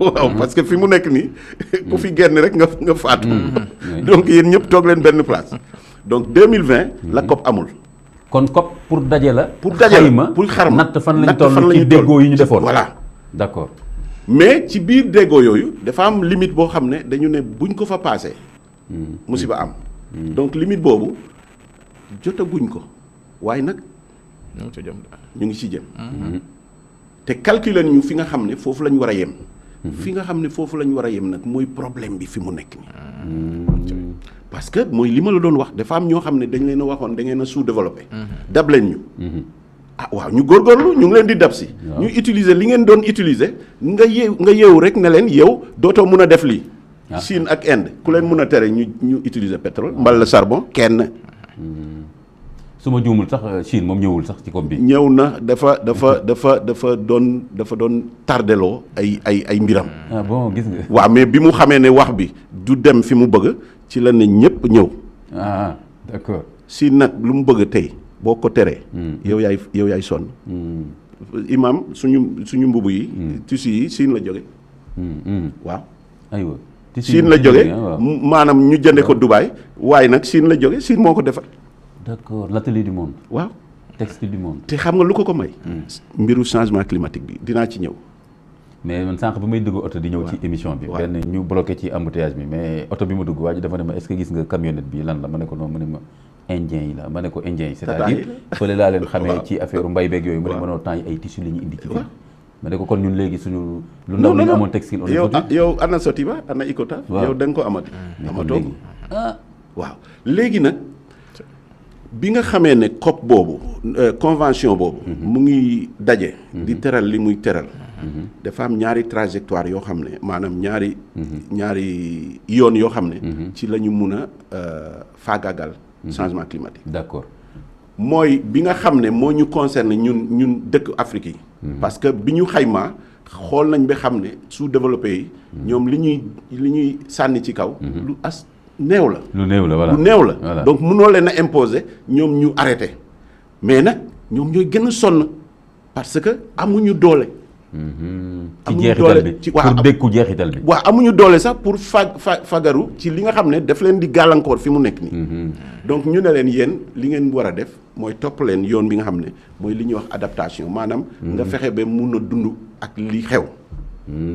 waaw parce que fi mu nekk nii ku fi génn rek nga faatu. donc yéen ñëpp toog leen benn place. donc 2020 la COP amul. kon COP pour daje la. pour xarma natt fan lañ toll ci déggoo yi ñu defoon. voilà d'accord. mais ci biir déggoo yooyu dafa am limite boo xam ne dañu ne buñ ko fa passé. musiba am. donc limite boobu jotaguñ ko waaye nag. ñu ngi ci jëm. te calculer ñu fi nga xam ne foofu la ñu war a yem. fi nga xam ne foofu la ñu war a yem nag mooy problème bi fi mu nekk nii. parce que mooy li ma la doon wax dafa am ñoo xam ne dañ leen a waxoon da ngeen a sous-développé. dab leen ñu. waaw ñu góorgóorlu ñu ngi leen di dab si. ñu utiliser li ngeen doon utiliser nga yeewu rek ne leen yow dootoo mun a def lii. Chine ak Inde ku leen mun a tere ñu utiliser pétrole mbala charbon kenn. su ma juumul sax Chine moom ñëwul sax ci COP bi. ñëw na dafa doon tardeloo ay mbiram. ah bon gis nga. waaw mais bi mu xamee ne wax bi du dem fi mu bëgg ci la ne ñëpp ñëw. ah d'accord. Chine nag lu mu bëgg tey boo ko teree. yow yaay sonn. imam suñu mbubu yi. tissu yi Chine la jóge. waaw. aywa. Chine la jóge maanaam ñu jënde ko Dubaï waaye nag Chine la jóge Chine moo ko defar. d'accord l'atelier du monde. waaw textile du monde. te xam nga lu ko may. mbiru changement climatique bi dinaa ci ñëw. mais man sànq bi may dugg oto di ñëw ci émission bi. benn ñu bloqué ci embouteillage bi mais oto bi ma dugg waa ji dafa ne ma est-ce que gis nga camionnette bi lan la ma ne ko non mu ne ma indien yi la ma ne ko indien yi c'est-à-dire fële laa leen xamee ci affaire mbay beeg yooyu mu ne ma non temps yi ay tissus la ñuy indi ci biir. ma ne ko kon ñun léegi suñu. lu ndaw li ñu amoon textile. yow ana Sotiba ana Icotaf. yow da nga ko amati. amatoo ko waaw léegi nag. bi nga xamee ne COP boobu convention boobu. mu ngi daje. di teral li muy teral. dafa am ñaari trajectoire yoo xam ne maanaam ñaari yoon yoo xam ne. ci la ñu mun a faagaagal changement climatique. d'accord mooy bi nga xam ne moo ñu concerné ñun dëkk Afrique yi. parce que bi ñu xaymaa xool nañ ba xam ne sous-développé yi. ñoom li ñuy sànni ci kaw. lu néew la. lu néew la voilà lu néew la. donc mënoo leen a imposer ñoom ñu arrêté mais nag ñoom ñooy gën a sonn parce que amuñu doole. ci jeexital bi pour dékku jeexital bi. waaw amuñu doole sax pour fagaru ci li nga xam ne daf leen di gàllankoor fi mu nekk nii. donc ñu ne leen yéen li ngeen war a def mooy topp leen yoon bi nga xam ne mooy li ñuy wax adaptation maanaam. nga fexe ba mun a dund ak li xew.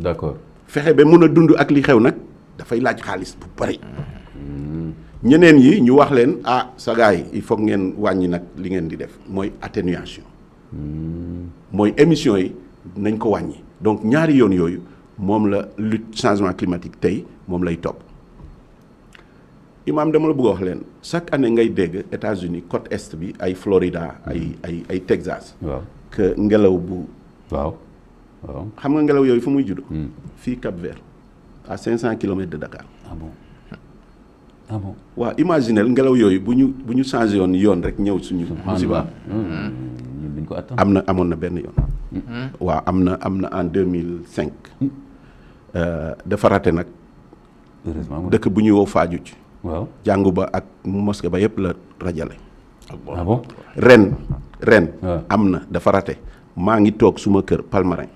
d'accord fexe ba mun a dund ak li xew nag dafay laaj xaalis bu bari. ñeneen yi ñu wax leen sa gars yi il faut ngeen wàññi nag li ngeen di def mooy atténuation. mooy émission yi nañ ko wàññi donc ñaari yoon yooyu moom la lutte changement climatique tey moom lay topp. Imaam dama la bëgg a wax leen chaque année ngay dégg États-Unis côte est bi ay Florida ay Texas. waaw que ngelaw bu. waaw. xam nga ngelaw yooyu fu muy judd. fii Cap-Vert à 500 kilomètres de Dakar. ah bon. waaw imaginel ngelaw yooyu bu ñu changé yoon rek ñëw suñu. musiba duñ ko attan. amoon na benn yoon. waaw am na en 2005. dafa raté nag. heureusement dëkk bu ñuy woo Fadiouth. waaw jàngu ba ak mosquée ba yëpp la rajale. ah bon. ren. waaw am na dafa raté maa ngi toog suma kër Palmarin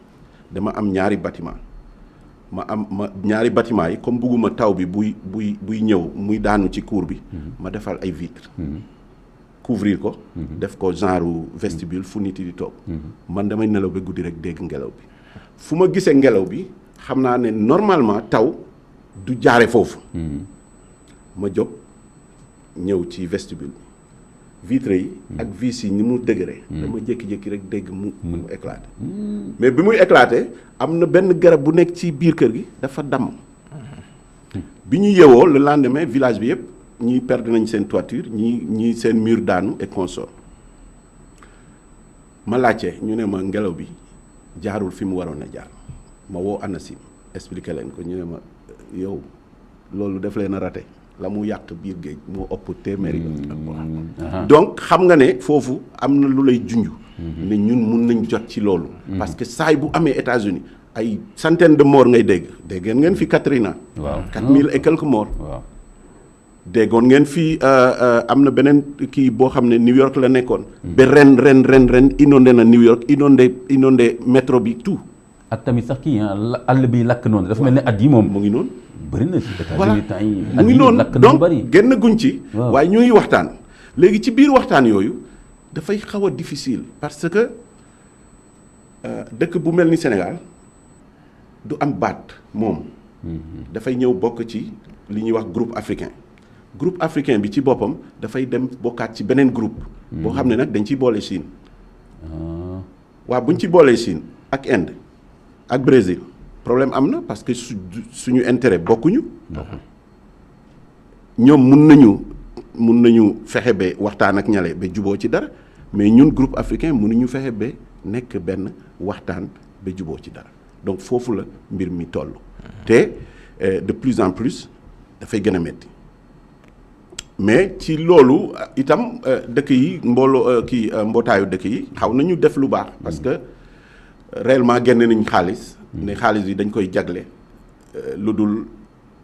dama am ñaari bâtiment ma ñaari bâtiment yi comme bugguma taw bi buy ñëw muy daanu ci cour bi. ma defal ay vitres. couvrir ko. def ko genre vestibule fu nit yi di toog. man damay nelaw ba guddi rek dégg ngelaw bi fu ma gisee ngelaw bi xam naa ne normalement taw du jaare foofu. ma jóg ñëw ci vestibule bi vitres yi. ak vis yi ni mu dëgëree. dama jékki-jékki rek dégg mu éclaté. mais bi muy éclaté am na benn garab bu nekk ci biir kër gi dafa damm. bi ñu yeewoo le lendemain village bi yëpp ñii perdre nañ seen toiture ñii seen mur daanu et consort ma laajte ñu ne ma ngelaw bi jaarul fi mu waroon a jaar ma woo ANACIM expliqué leen ko ñu ne ma yow loolu daf leen a raté la mu yàq biir géej moo ëpp téeméeri donc xam nga ne foofu am na lu lay junj. ne ñun mun nañ jot ci loolu. parce que saay bu amee États-Unis ay centaines de morts ngay dégg ngeen fi Katrina. waaw 4000 et quelques morts. waaw déggoon ngeen fi am na beneen kii boo xam ne New York la nekkoon. ba ren inondé na New York inondé métro bi tout. ak tamit sax kii àll bi lakk noonu dafa mel ne at yi moom. mu ngi noonu. bëri na ci voilà temps yi mu ngi noonu donc bëri. génn guñ ci. waaw waaye ñu ngi waxtaan. léegi ci biir waxtaan yooyu dafay xaw a difficile parce que dëkk bu mel ni Sénégal du am baat moom. dafay ñëw bokk ci li ñuy wax groupe africain bi ci boppam dafay dem bokkaat ci beneen groupe. boo xam ne nag dañ ciy boole Chine. waaw buñ ci boolee Chine ak Inde ak Brésil problème am na parce que suñu intérêt bokkuñu. ñoom mun nañu fexe ba waxtaan ak ñale ba juboo ci dara mais ñun groupe africain mënuñu fexe ba nekk benn waxtaan ba juboo ci dara donc foofu la mbir mi toll. te de plus en plus dafay gën a metti mais ci loolu itam dëkk yi mbootaayu dëkk yi xaw nañu def lu baax parce que réellement génne nañ xaalis ne xaalis yi dañ koy jagle lu dul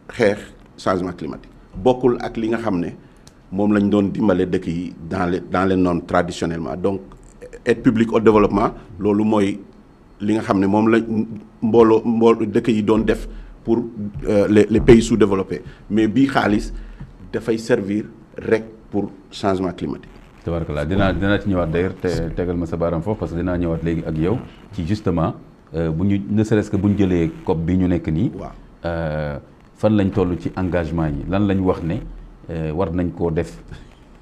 xeex changement climatique bokkul ak li nga xam ne moom lañ doon dimbale dëkk yi dans les normes traditionnellement donc aide publique au développement loolu mooy li nga xam ne moom la mbooloo dëkk yi doon def pour les pays sous-développés mais bii xaalis dafay servir rek pour changement climatique. tabaarkalla dinaa ci ñëwaat d'ailleurs te tegal ma sa baaram foofu parce que dinaa ñëwaat léegi ak yow ci justement bu ñu ne serait-ce que bu ñu jëlee COP bi ñu nekk nii. waaw fan lañ toll ci engagement yi lan lañ wax ne war nañ koo def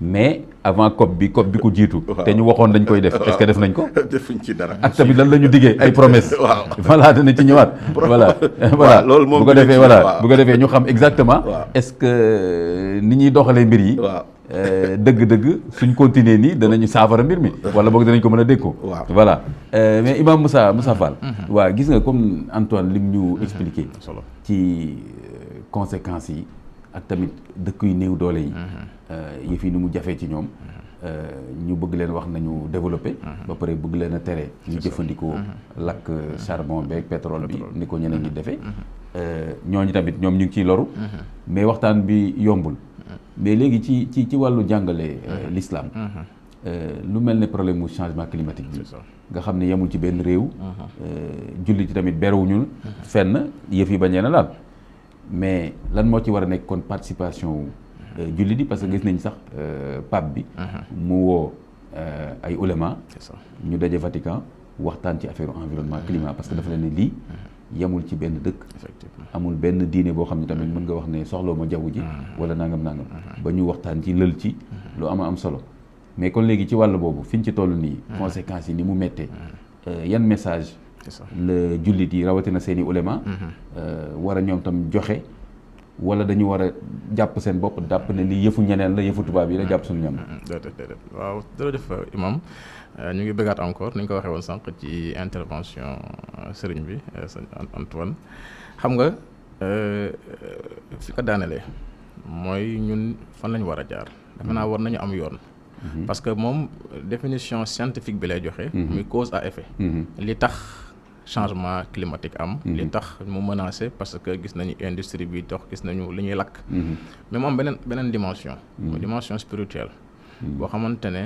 mais avant COP bi ko jiitu. te ñu waxoon dañ koy def est-ce que def nañ ko. defuñ ci dara. ak tamit lan la ñu diggee ay promesses. waaw voilà dana ci ñëwaat. voilà loolu moom bu ko defee bu ko defee ñu xam exactement. est-ce que ni ñuy doxalee mbir yi. waaw dëgg-dëgg suñ continuer nii danañu saafara mbir mi. wala boog danañ ko mën a déggoo. waaw voilà mais Imam Moussa Fall. waaw gis nga comme Antoine lim ñu expliqué. ci conséquences yi ak tamit dëkk yu néew doole yi. yëf yi ni mu jafee ci ñoom. ñu bëgg leen wax nañu développé. ba pare bëgg leen a tere ñu jëfandikoo lakk charbon beeg pétrole bi ni ko ñeneen ñi defee. ñooñu tamit ñoom ñu ngi ciy loru. mais waxtaan bi yombul. mais léegi ci wàllu jàngale l'islam. lu mel ne problème mu changement climatique bi. nga xam ne yemul ci benn réew. jullit yi tamit berewuñu fenn yëf yi bañee na daal. mais lan moo ci war a nekk kon participation jullit yi parce que gis nañ sax pape bi. mu woo ay ulama. ñu daje Vatican waxtaan ci affaire environnement climat parce que dafa leen ne lii yemul ci benn dëkk. amul benn diine boo xam ne tamit mën nga wax ne soxloo ma jaww ji. wala nangam. ba ñu waxtaan ci lël ci lu am solo. mais kon léegi ci wàll boobu fi ñu ci toll nii. conséquences yi ni mu méttee. yan message la jullit yi rawatina seeni ulama. war a ñoom tam joxe. wala dañu war a jàpp seen bopp jàpp ne lii yëfu ñeneen la yëfu tubaab yi la jàpp suñu ñam. déedéet waaw jërëjëf imam ñu ngi bëggaat encore ni ñu ko waxee woon sànq ci intervention sëriñ bi sëñ Antoine xam nga fi ko daanelee mooy ñun fan lañu war a jaar. defe naa war nañu am yoon. parce que moom définition scientifique bi lay joxe. muy cause à effet. li tax changement climatique am. li tax mu menacé parce que gis nañu industrie bi dox gis nañu li ñuy lakk. mais mu am beneen dimension. muy dimension spirituelle. boo xamante ne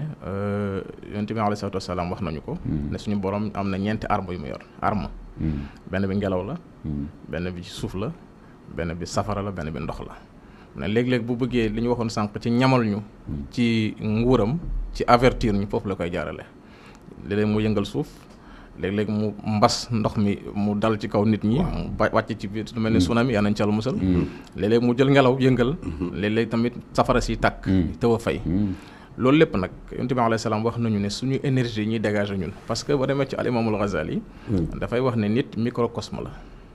yonent bi alayhi salaatu wasalaam wax nañu ko. ne suñu borom am na ñeenti arme yu mu yor arme. benn bi ngelaw la. benn bi suuf la. benn bi safara la benn bi ndox la. ne léeg-léeg bu bëggee li ñu waxoon sànq ci ñamal ñu. ci nguuram ci avertir ñu foofu la koy jaarale. léeg-léeg mu yëngal suuf. léeg-léeg mu mbas ndox mi mu dal ci kaw nit ñi. mu wàcc ci biir lu mel ni tsunami yaa nañ ca la musal. léeg-léeg mu jël ngelaw yëngal. léeg-léeg tamit safara si tàkk. tëw a fay. loolu lépp nag yonent bi alayhi salaam wax nañu ne suñu énergie ñuy dégager ñun parce que ba demee ci al imaamul Ghazali dafay wax ne nit microcosme la.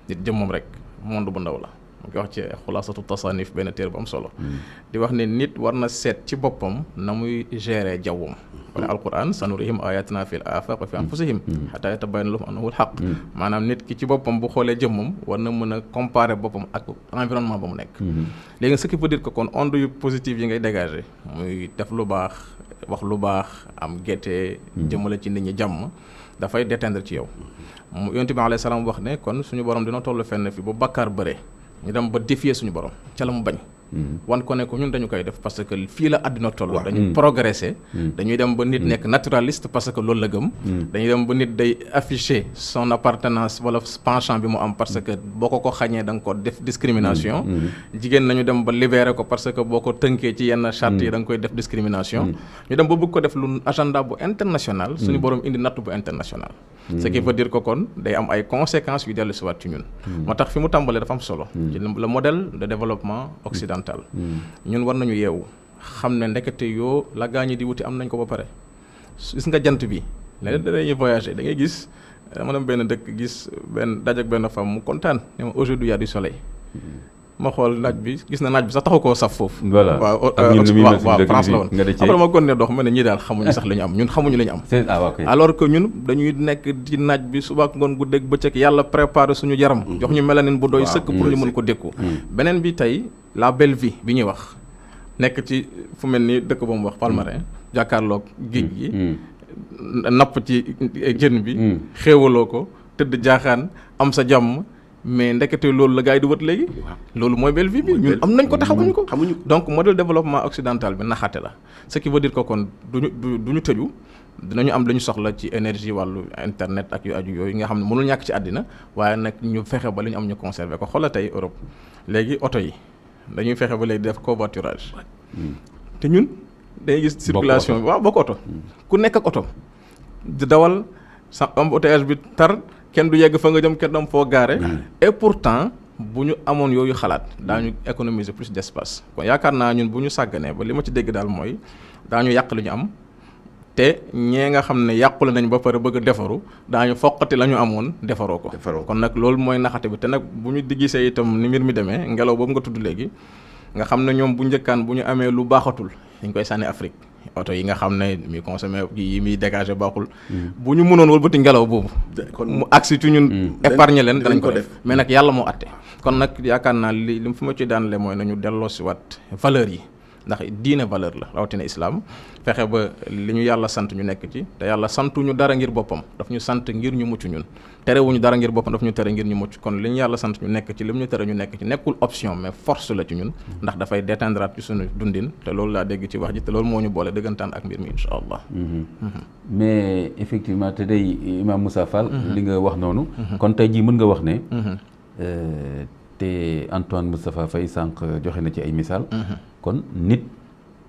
nit jëmmam rek monde bu ndaw la. mu ngi wax ci xulaasatu tasaanif benn téere bu am solo. di wax ne nit war na seet ci boppam na muy gérer jawwam. wala alquran sanurihim ayatina fil afaq wa fi anfusihim hatta yatabayyana lahum annahu alhaq. maanaam nit ki ci boppam bu xoolee jëmmam war na mën a comparer boppam ak environnement ba mu nekk. léegi ce qui veut dire que kon onde yu positive yi ngay dégager muy def lu baax wax lu baax am gerte. jëmale ci nit ñi jàmm dafay déteindre ci yow. mu yonent bi alayhi salaam wax ne kon suñu borom dina toll fenn fi bu bakkaar bëree. ñu dem ba défier suñu borom ca la mu bañ. wan ko ne ko ñun dañu koy def parce que fii la àddina toll. dañuy progresser. dañuy dem ba nit nekk naturaliste parce que loolu la gëm. dañuy dem ba nit day afficher son appartenance wala penchant bi mu am parce que boo ko xañee da nga ko def discrimination. jigéen nañu dem ba libérer ko parce que boo ko tënkee ci yenn charte yi da nga koy def discrimination. ñu dem ba bëgg ko def lu agenda bu international. suñu borom indi natt bu international. ce qui veut dire que kon day am ay conséquences yu dellu si waat ci ñun. moo tax fi mu tàmbalee dafa am solo. ci le modèle de développement occidental. ñun war nañu yeewu xam ne ndekete yoo la gaañi di wuti am nañ ko ba pare gis nga jant bi léeg dañuy voyager da ngay gis dama dem benn dëkk gis benn daj ak benn femme mu kontaan ne ma aujourd'hui y a du soleil ma xool naaj bi gis na naaj bi sax taxu koo saf foofu. voilà waaw France la woon après ma gonne dox ma ne ñii daal xamuñu sax li ñu am ñun xamuñu li ñu am. alors que ñun dañuy nekk ci naaj bi suba ak ngoon guddeeg bëccëg yàlla préparé suñu yaram. jox ñu mélanine bu doy sëkk pour ñu mën ko dékku. beneen bi tey la belle vie bi ñuy wax nekk ci fu mel ni dëkk ba mu wax Palmarin jàkkaarloog géej gi napp ci jën bi xéewaloo ko tëdd jaaxaan am sa jàmm mais ndekete loolu la gars yi di wët léegi loolu mooy belle vie bi ñun am nañ ko te xamuñu ko donc modèle développement occidental bi naxaate la ce qui veut dire que kon duñu tëju dinañu am la ñu soxla ci énergie wàllu internet ak yu aju yooyu nga xam ne mënul ñàkk ci àddina waaye nag ñu fexe ba li ñu am ñu conserver ko xoolal tey Europe léegi oto yi dañuy fexe ba léegi def covoiturage te ñun day gis circulation bi waaw bokk oto ku nekk ak oto di dawal sa embouteillage bi tar kenn du yegg fa nga jëm kenn am foo gaare et pourtant bu ñu amoon yooyu xalaat daañu économiser plus d'espace kon yaakaar naa ñun bu ñu sàgganee ba li ma ci dégg daal mooy daañu yàq li ñu am te ñee nga xam ne yàqule nañ ba pare bëgg a defaru daañu foqati la ñu amoon defaroo ko kon nag loolu mooy naxate bi te nag bu ñu diggisee itam ni mbir mi demee ngelaw boobu nga tudd léegi nga xam ne ñoom bu njëkkaan bu ñu amee lu baaxatul dañ koy sànni Afrique oto yi nga xam ne muy consommé yi muy dégagé baaxul bu ñu mënoon wëlbati ngelaw boobu mu agsi ci ñun épargner leen danañ ko def mais nag yàlla moo atte kon nag yaakaar naa li fi ma ci daanale mooy nañu delloo si wat valeur yi ndax diine valeur la rawatina islam fexe ba li ñu yàlla sant ñu nekk ci te yàlla santuñu dara ngir boppam daf ñu sant ngir ñu mucc ñun terewuñu dara ngir boppam daf ñu tere ngir ñu mucc kon li ñu yàlla sant ñu nekk ci li mu ñu tere ñu nekk ci nekkul option mais force la ci ñun ndax dafay détendraat ci suñu dundin te loolu laa dégg ci wax ji te loolu moo ñu boole dëggantaan ak mbir mi insha allah mais effectivement te day Imam Moussa Fall li nga wax noonu kon tey jii mën nga wax ne te Antoine Moustapha Faye sànq joxe na ci ay misaal kon nit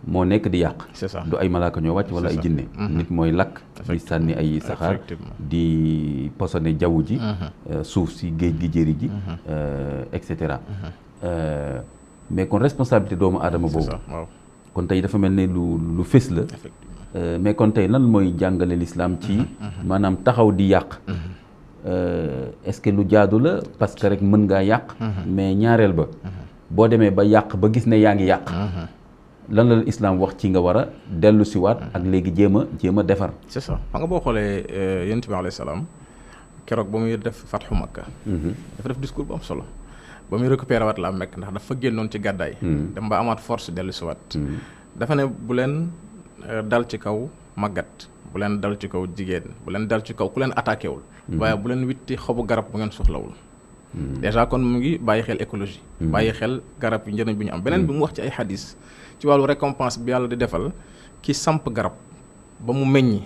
moo nekk di yàq c'est ça du ay malaaka ñoo wàcc wala ay jinne nit mooy lakk di sànni ay saxaar di posone jaww ji suuf si géej gi jëri ji et cetera mais kon responsabilité doomu aadama boobu kon tey dafa mel ne lu fés la mais kon tey lan mooy jàngale l'islam ci maanaam taxaw di yàq est-ce que lu jaadu la parce que rek mën ngaa yàq mais ñaareel ba boo demee ba yàq ba gis ne yaa ngi yàq lan la islam wax ci nga war a dellu si waat ak léegi jéem a defar c'est ça xam nga boo xoolee yonent bi alayhi salaam keroog ba muy def fatxu Makka dafa def discours bu am solo ba muy récupérer waat la Mekk ndax dafa génnoon ci gàddaay dem ba amaat force dellu si waat dafa ne bu leen dal ci kaw màggat bu leen dal ci kaw jigéen bu leen dal ci kaw ku leen attaqué wul waaye bu leen witti xobu garab bu ngeen soxlawul déjà kon mu ngi bàyyi xel écologie bàyyi xel garab yi njëriñ bi ñu am beneen bi mu wax ci ay xadis ci wàllu récompense bi yàlla di defal ki samp garab ba mu meññi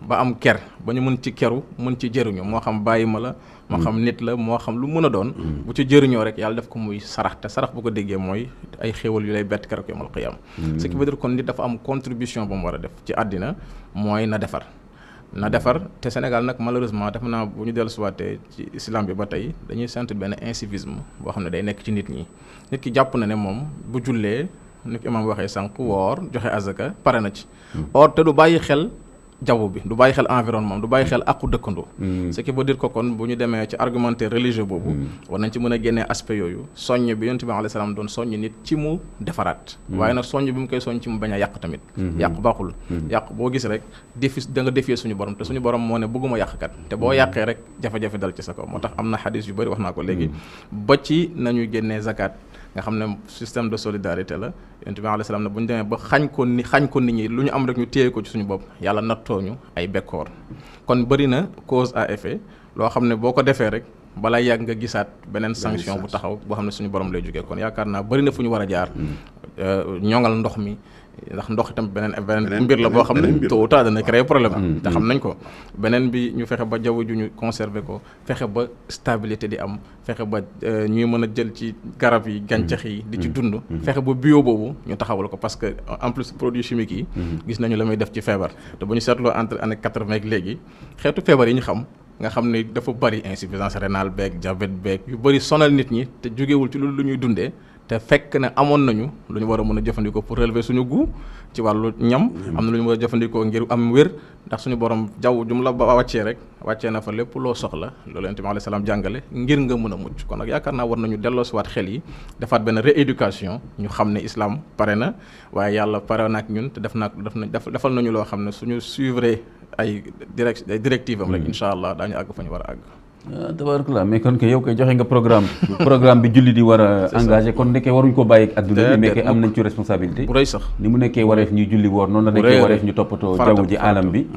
ba am ker ba ñu mën ci keru mën ci jëriñu moo xam bàyyi ma la moo xam nit la moo xam lu mën a doon bu ci jëriñoo rek yàlla def ko muy sarax te sarax bu ko déggee mooy ay xéewal yu lay bett keroog yawmal qiyaama ce qui veut dire kon nit dafa am contribution ba mu war a def ci àddina mooy na defar te Sénégal nag malheureusement def naa bu ñu dellusiwaatee ci islam bi ba tey dañuy sentir benn incivisme boo xam ne day nekk ci nit ñi nit ki jàpp na ne moom bu jullee ni ko imam waxee sànq woor joxe azaka pare na ci or te du bàyyi xel jaww bi du bàyyi xel environnement du bàyyi xel aqu dëkkandoo ce qui veut dire que kon bu ñu demee ci argumentaire religieux boobu war nañ ci mën a génnee aspect yooyu soññ bi yonent bi alayhi salaam doon soññ nit ci mu defaraat waaye nag soññ bi mu koy soññ ci mu bañ a yàq tamit yàq baaxul yàq boo gis rek da nga défier suñu borom te suñu borom moo ne bëgguma yàqkat te boo yàqee rek jafe-jafe dal ci sa kaw moo tax am na xadis yu bëri wax naa ko léegi ba ci nañuy génnee zakat nga xam ne système de solidarité la yonent bi alayhi salaam ne bu ñu demee ba xañ ko nit ñi lu ñu am rek ñu téye ko ci suñu bopp yàlla nattooñu ay bekkoor kon bëri na cause à effet loo xam ne boo ko defee rek balaa yàgg nga gisaat beneen sanction bu taxaw boo xam ne suñu borom lay jógee kon yaakaar naa bëri na fu ñu war a jaar ñoŋal ndox mi ndax ndox itam beneen mbir la boo xam ne tôt ou tard dana créer problème te xam nañ ko beneen bi ñu fexe ba jaww ju ñu conserver ko fexe ba stabilité di am fexe ba ñuy mën a jël ci garab yi gàncax yi di ci dund fexe ba bio boobu ñu taxawal ko parce que en plus produits chimiques yi gis nañu la muy def ci feebar te bu ñu seetloo entre années 80 ak léegi xeetu feebar yi ñu xam nga xam ne dafa bari insuffisance rénale beeg diabète beeg yu bari sonal nit ñi te jógewul ci loolu lu ñuy dundee te fekk ne amoon nañu lu ñu war a mën a jëfandikoo pour relever suñu goût ci wàllu ñam am na lu ñu war a jëfandikoo ngir am wér ndax suñu borom jaww jum la ba wàccee rek wàccee na fa lépp loo soxla loolu yonent bi alayhi salaam jàngale ngir nga mën a mucc kon nag yaakaar naa war nañu delloosiwaat xel yi defaat benn rééducation ñu xam ne islam pare na waaye yàlla pare na ak ñun te defal nañu loo xam ne suñu suivre ay directive am rek incha allah daañu àgg fa ñu war a àgg. tabarakallah mais kon que yow koy joxe nga programme bi julli di war a engagé kon nekkee waruñ ko bàyyi ak adduna bi mais que am nañ ci responsabilité bu rëy sax ni mu nekkee wareef ñuy julli woor noonu la nekkee wareef ñu toppatoo jaww ji alam bi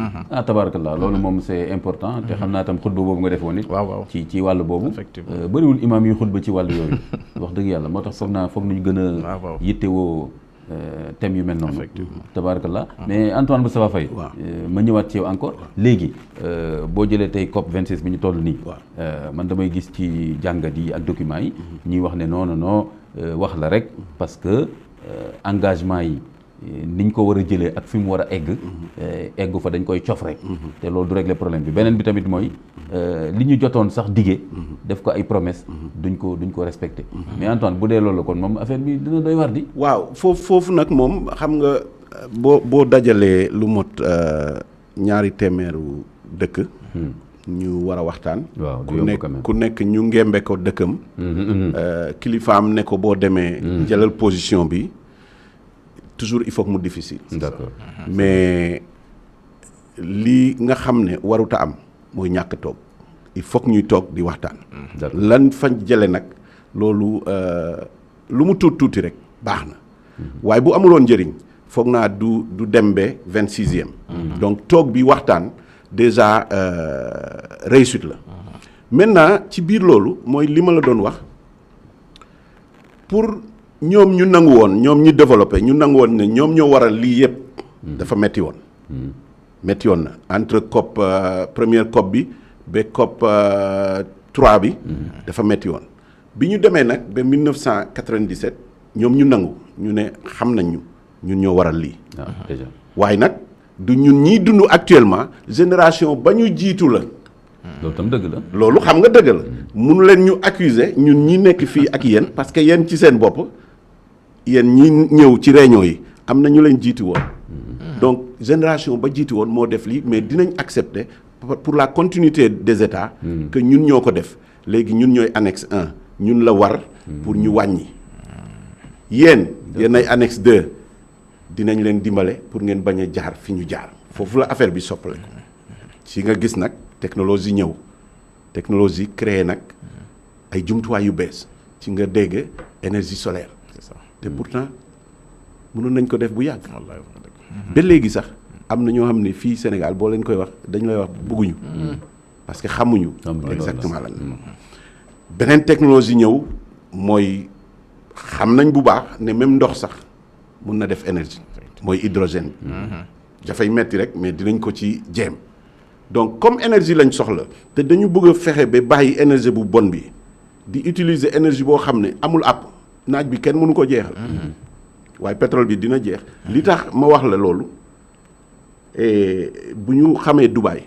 tabarakallah loolu moom c'est important te xam naa tam xutba boobu nga defoon it waaw ci wàllu boobu effectivement bëriwul imaam yu xutba ci wàllu yooyu wax dëgg yàlla moo tax foog nañu gën a yittewoo thème yu mel noonu tabarakallah mais Antoine Moustapha Faye ma ñëwaat ci yow encore léegi boo jëlee tey COP 26 bi ñu toll nii man damay gis ci jàngat yi ak documents yi ñuy wax ne non wax la rek parce que engagement yi niñ ko war a jëlee ak fi mu war a eggu fa dañ koy cof rek te loolu du régler problème bi beneen bi tamit mooy li ñu jotoon sax dige def ko ay promesse duñ ko respecté mais Antoine bu dee loolu kon moom affaire bi dina doy war di waaw foofu nag moom xam nga boo dajalee lu mot ñaari téeméeru dëkk ñu war a waxtaan ku nekk ñu ngembe ko dëkkam kilifaam ne ko boo demee jëlal position bi toujours il faut que mu difficile. D'accord. Mais lii nga xam ne waruta am mooy ñàkk toog il faut que ñuy toog di waxtaan. lan fañ jële nag loolu lu mu tuuti rek baax na. waaye bu amuloon njëriñ foog naa du dem ba 26e. donc toog bi waxtaan déjà réussite la. maintenant ci biir loolu mooy li ma la doon wax pour. ñoom ñu nangu woon ñoom ñi développé ñu nangu woon ne ñoom ñoo waral lii yëpp dafa metti woon na entre COP première COP bi ba COP 3 bi dafa metti woon bi ñu demee nag ba 1997 ñoom ñu nangu ñu ne xam nañ ñun ñoo waral lii déjà waaye nag du ñun ñiy dund actuellement génération ba ñu jiitu la loolu tam dëgg la loolu xam nga dëgg la mënu leen ñu accuser ñun ñi nekk fii ak yéen parce que yéen ci seen bopp yéen ñi ñëw ci réunion yi am na ñu leen jiitu woon donc génération ba jiitu woon moo def lii mais dinañ accepter pour la continuité des États que ñun ñoo ko def léegi ñun ñooy annexe 1 ñun la war pour ñu wàññi yéen ay annexe 2 dinañ leen dimbale pour ngeen bañ a jaar fi ñu jaar foofu la affaire bi soppale ko si nga gis nag technologie ñëw technologie créé nag ay jumtuwaay yu bees ci nga dégg énergie solaire te pourtant mënoon nañ ko def bu yàgg ba léegi sax am na ñoo xam ne fii Sénégal boo leen koy wax dañu lay wax bëgguñu parce que xamuñu exactement lan beneen technologie ñëw mooy xam nañ bu baax ne même ndox sax mun na def énergie mooy hydrogène dafay metti rek mais dinañ ko ci jéem donc comme énergie lañ soxla te dañu bëgg a fexe ba bàyyi énergie bu bon bi di utiliser énergie boo xam ne amul àpp naaj bi kenn mënu ko jeexal waaye pétrole bi dina jeex li tax ma wax la loolu bu ñu xamee Dubaï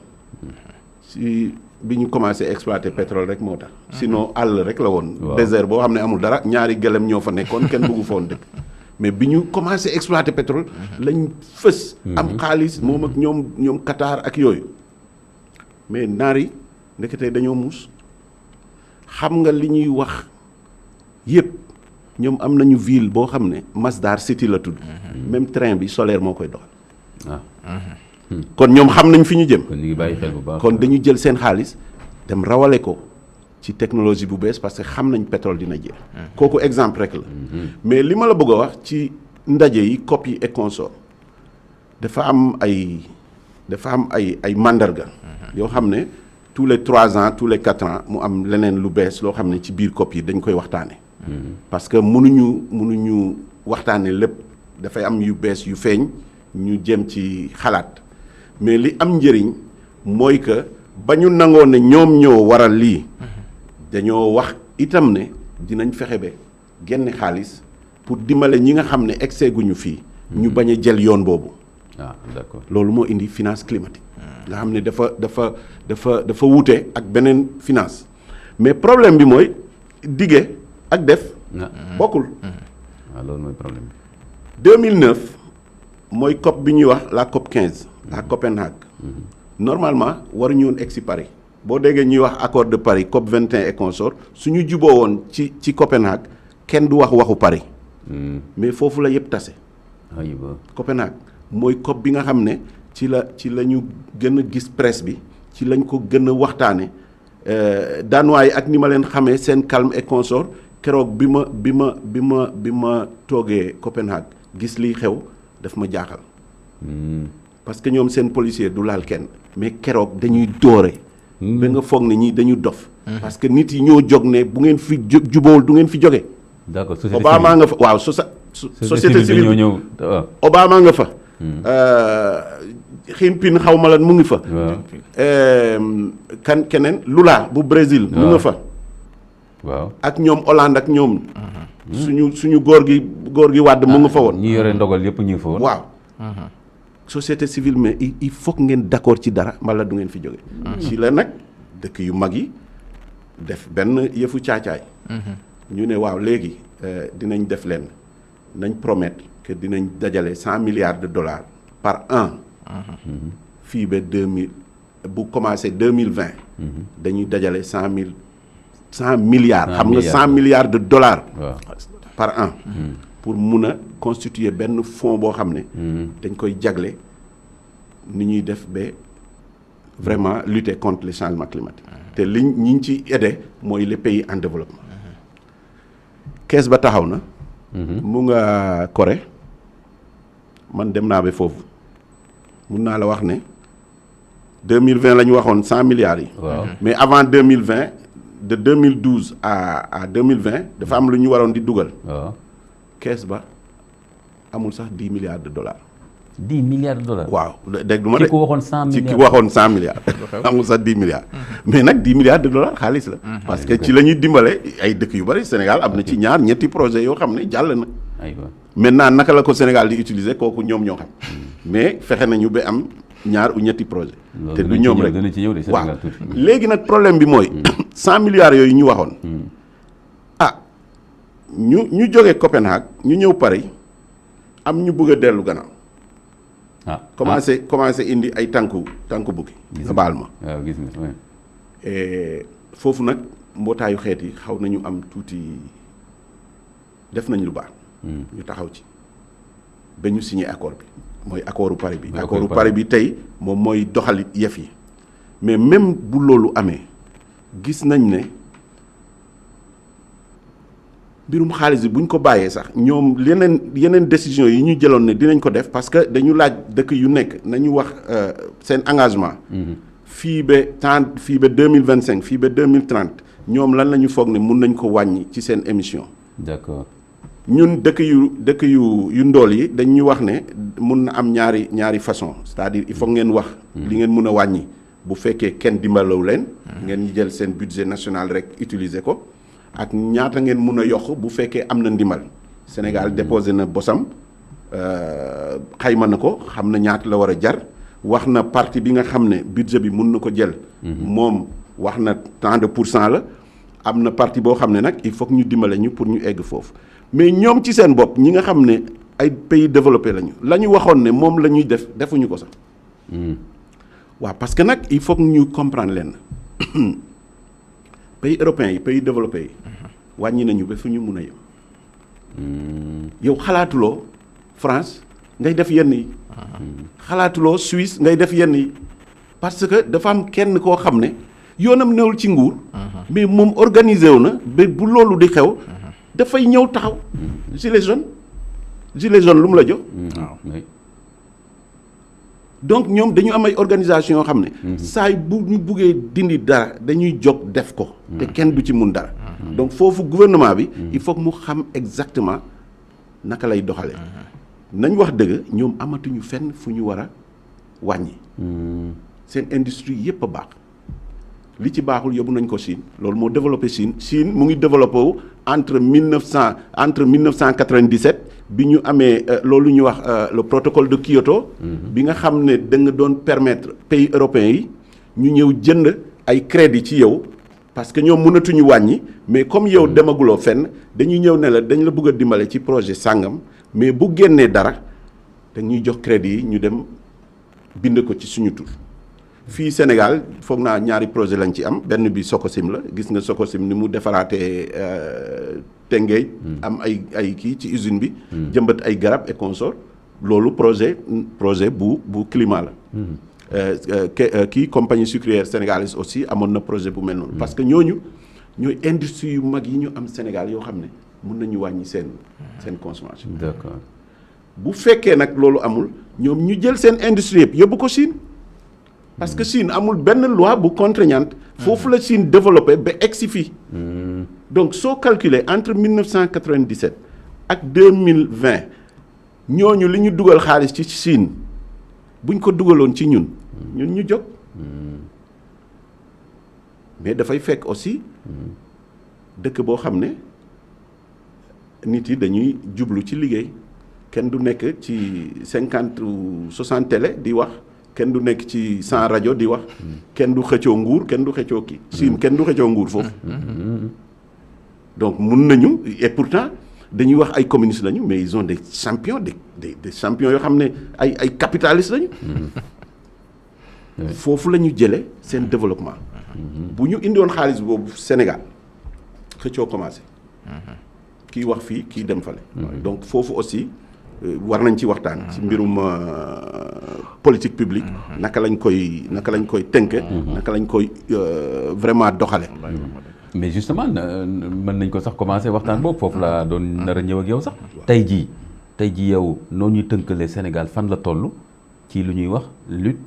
si bi ñu commencé exploiter pétrole rek moo tax sinon àll rek la woon désert boo xam ne amul dara ñaari gëlëm ñoo fa nekkoon kenn bëggu fa woon dëkk mais bi ñu commencé exploiter pétrole lañ fës am xaalis moom ak ñoom Qatar ak yooyu mais naar yi ndeketee dañoo muus xam nga li ñuy wax yëpp ñoom am nañu ville boo xam ne Masdar City la tudd même train bi solaire moo koy doxal kon ñoom xam nañ fi ñu jëm kon ñu ngi bàyyi xel bu baax kon dañu jël seen xaalis dem rawale ko ci technologie bu bees parce que xam nañ pétrole dina jeex kooku exemple rek la mais li ma la bëgg a wax ci ndaje yi COP yi et consort dafa am ay mandarga yoo xam ne tous les 3 ans tous les 4 ans mu am leneen lu bees loo xam ne ci biir COP yi dañ koy waxtaane parce que mënuñu waxtaane lépp dafay am yu bees yu feeñ ñu jëm ci xalaat mais li am njëriñ mooy que ba ñu nangoo ne ñoom ñoo waral lii dañoo wax itam ne dinañ fexe ba génne xaalis pour dimbale ñi nga xam ne excès guñu fii ñu bañ a jël yoon boobu d'accord loolu moo indi finance climatique nga xam ne dafa wuute ak beneen finance mais problème bi mooy dige ak def bokkul loolu mooy problème bi 2009 mooy COP bi ñuy wax la COP 15 à Copenhague normalement waruñu woon egg si Paris boo déggee ñuy wax accord de Paris COP 21 et consort suñu juboo woon ci Copenhague kenn du waxu Paris mais foofu la yëpp tase Copenhague mooy COP bi nga xam ne ci la ñu gën a gis presse bi ci lañ ko gën a waxtaane Danois yi ak ni ma leen xamee seen calme et consort keroog bi ma toogee Copenhague gis liy xew daf ma jaaxal. parce que ñoom seen policier du laal kenn mais keroog dañuy doore. ba nga foog ne ñii dañu dof. parce que nit yi ñoo jóg ne bu ngeen fi jubóowul du ngeen fi jóge. d'accord Obama nga fa waaw société civile ñëw Obama nga fa. Ximpin xaw ma lan mu ngi fa. keneen Lula bu Brésil. mu nga fa. waaw ak ñoom Hollande ak ñoom. suñu góor gi Wàdd mu nga fa woon. ñi yore ndogal yëpp ñu ngi fa woon. waaw. société civile mais il faut que ngeen d'accord ci dara mbala du ngeen fi jóge. ci la nag dëkk yu mag yi def benn yëfu caacaay. ñu ne waaw léegi dinañ def leen nañ promettre que dinañ dajale $100 milliards par an. fii ba 2000 bu commencé 2020. dañuy dajale 100 milliards. xam nga $100 milliards par an. pour mun a constituer benn fonds boo xam ne. dañ koy jagle ni ñuy def ba vraiment lutter contre le changement climatique. te ñi ñu ci aidé mooy les pays en développement. kees ba taxaw na. mu nga Corée man dem naa ba foofu mun naa la wax ne 2020 la ñu waxoon 100 milliards yi. mais avant 2020 de 2012 à 2020 dafa am lu ñu waroon di dugal. kees ba amul sax $10 milliards. $10 milliards. waaw dégg du ma de ki ko waxoon 100 milliards ci ki waxoon 100 milliards. amul sax $10 milliards. mais nag $10 milliards xaalis la. parce que ci la ñuy dimbale ay dëkk yu bari Sénégal am na ci ñetti projet yoo xam ne jàll na. maintenant naka la ko Sénégal di utiliser kooku ñoom ñoo xam. mais fexe nañu ba am ñaar ou ñetti projet te du ñoom rek waaw léegi nag problème bi mooy. 100 milliards yooyu ñu waxoon. ñu jógee Copenhague ñu ñëw Paris am ñu bëgg a dellu gannaaw. commencé indi ay tànku bukki nga baal ma. waaw gis nga foofu nag mbootaayu xeet yi xaw nañu am tuuti def nañ lu baax. ñu taxaw ci ba ñu signé accord bi mooy accordu Paris bi. accordu Paris bi tey moom mooy doxalit yëf yi mais même bu loolu amee gis nañ ne. mbirum xaalis bi bu ñu ko bàyyee sax ñoom yeneen décision yi ñu jëloon ne dinañ ko def parce que dañu laaj dëkk yu nekk nañu wax seen engagement. fii ba 2025 fii ba 2030 ñoom lan la ñu foog ne mun nañ ko wàññi ci seen émission. d'accord ñun dëkk yu ndool yi dañ ñu wax ne mun na am ñaari façon c'est-à-dire il faut ngeen wax. li ngeen mun a wàññi bu fekkee kenn dimbalawu leen. ngeen jël seen budget national rek utiliser ko. ak ñaata ngeen mun a yokk bu fekkee am na ndimbal Sénégal déposé na bosam xayma na ko xam na ñaata la war a jar wax na partie bi nga xam ne budget bi mun na ko jël. moom wax na tant de % la am na partie boo xam ne nag il faut que ñu dimbale ñu pour ñu egg foofu mais ñoom ci seen bopp ñi nga xam ne ay pays développé lañu la ñu waxoon ne moom la ñuy defuñu ko sax. waaw parce que nag il faut que ñu comprendre leen. pays européens yi pays développés yi wàññi nañu ba fu ñu mun a yem. yow xalaatuloo France ngay def yenn yi. xalaatuloo Suisse ngay def yenn yi parce que dafa am kenn koo xam ne yoonam newul ci nguur. mais moom organisé wu na ba bu loolu di xew. dafay ñëw taxaw. gilets jaunes lu mu la jox. donc ñoom dañu am ay organisation yoo xam ne. saay bu ñu buggee dindi dara dañuy jóg def ko. te kenn du ci mun dara. donc foofu gouvernement bi. il faut que mu xam exactement naka lay doxalee. nañ wax dëgg ñoom amatuñu fenn fu ñu war a wàññi. seen industrie yépp a baax li ci baaxul yóbbu nañ ko Chine loolu moo développé Chine mu ngi développé wu entre 1997 bi ñu amee loolu ñu wax le protocole de Kyoto. bi nga xam ne da nga doon permettre pays européens yi ñu ñëw jënd ay crédit ci yow parce que ñoom mënatuñu wàññi mais comme yow demaguloo fenn dañuy ñëw ne la dañ la bëgg a dimbale ci projet sàngam mais bu génnee dara dañuy jox crédit yi ñu dem bind ko ci suñu tur. fii Sénégal foog naa ñaari projet lañ ci am benn bi Sococim la gis nga Sococim ni mu defaraatee Tëngéej am ay kii ci usine bi jëmbat ay garab et consort loolu projet bu climat la kii compagnie sucrière sénégalaise aussi amoon na projet bu mel noonu. parce que ñooñu ñooy industrie yu mag yi ñu am Sénégal yoo xam ne mun nañu wàññi seen consommation. d'accord bu fekkee nag loolu amul ñoom ñu jël seen industrie yëpp yóbbu ko Chine. parce que Chine amul benn loi bu contraignante. foofu la Chine développé ba egsi fii. donc soo calculer entre 1997 ak 2020 ñooñu li ñu dugal xaalis ci Chine buñ ko dugaloon ci ñun ñu jóg. mais dafay fekk aussi dëkk boo xam ne nit yi dañuy jublu ci liggéey kenn du nekk ci 50 ou 60 télé di wax. kenn du nekk ci 100 rajo di wax kenn du xëccoo nguur kenn du xëccoo kii Chine kenn du xëccoo nguur foofu donc mun nañu et pourtant dañuy wax ay communistes lañu mais ils ont des champions des champions yoo xam ne ay capitalistes lañu foofu la ñu jëlee seen développement bu ñu indiwoon xaalis boobu Sénégal xëccoo commencé kii wax fii kii dem fale donc foofu aussi war nañ ci waxtaan ci mbirum politique publique naka lañ koy tënke naka lañ koy vraiment doxale mais justement mën nañ ko sax commencer waxtaan boobu foofu laa doon nar a ñëw ak yow sax tey jii yow noo ñuy tënkalee Sénégal fan la toll ci lu ñuy wax lutte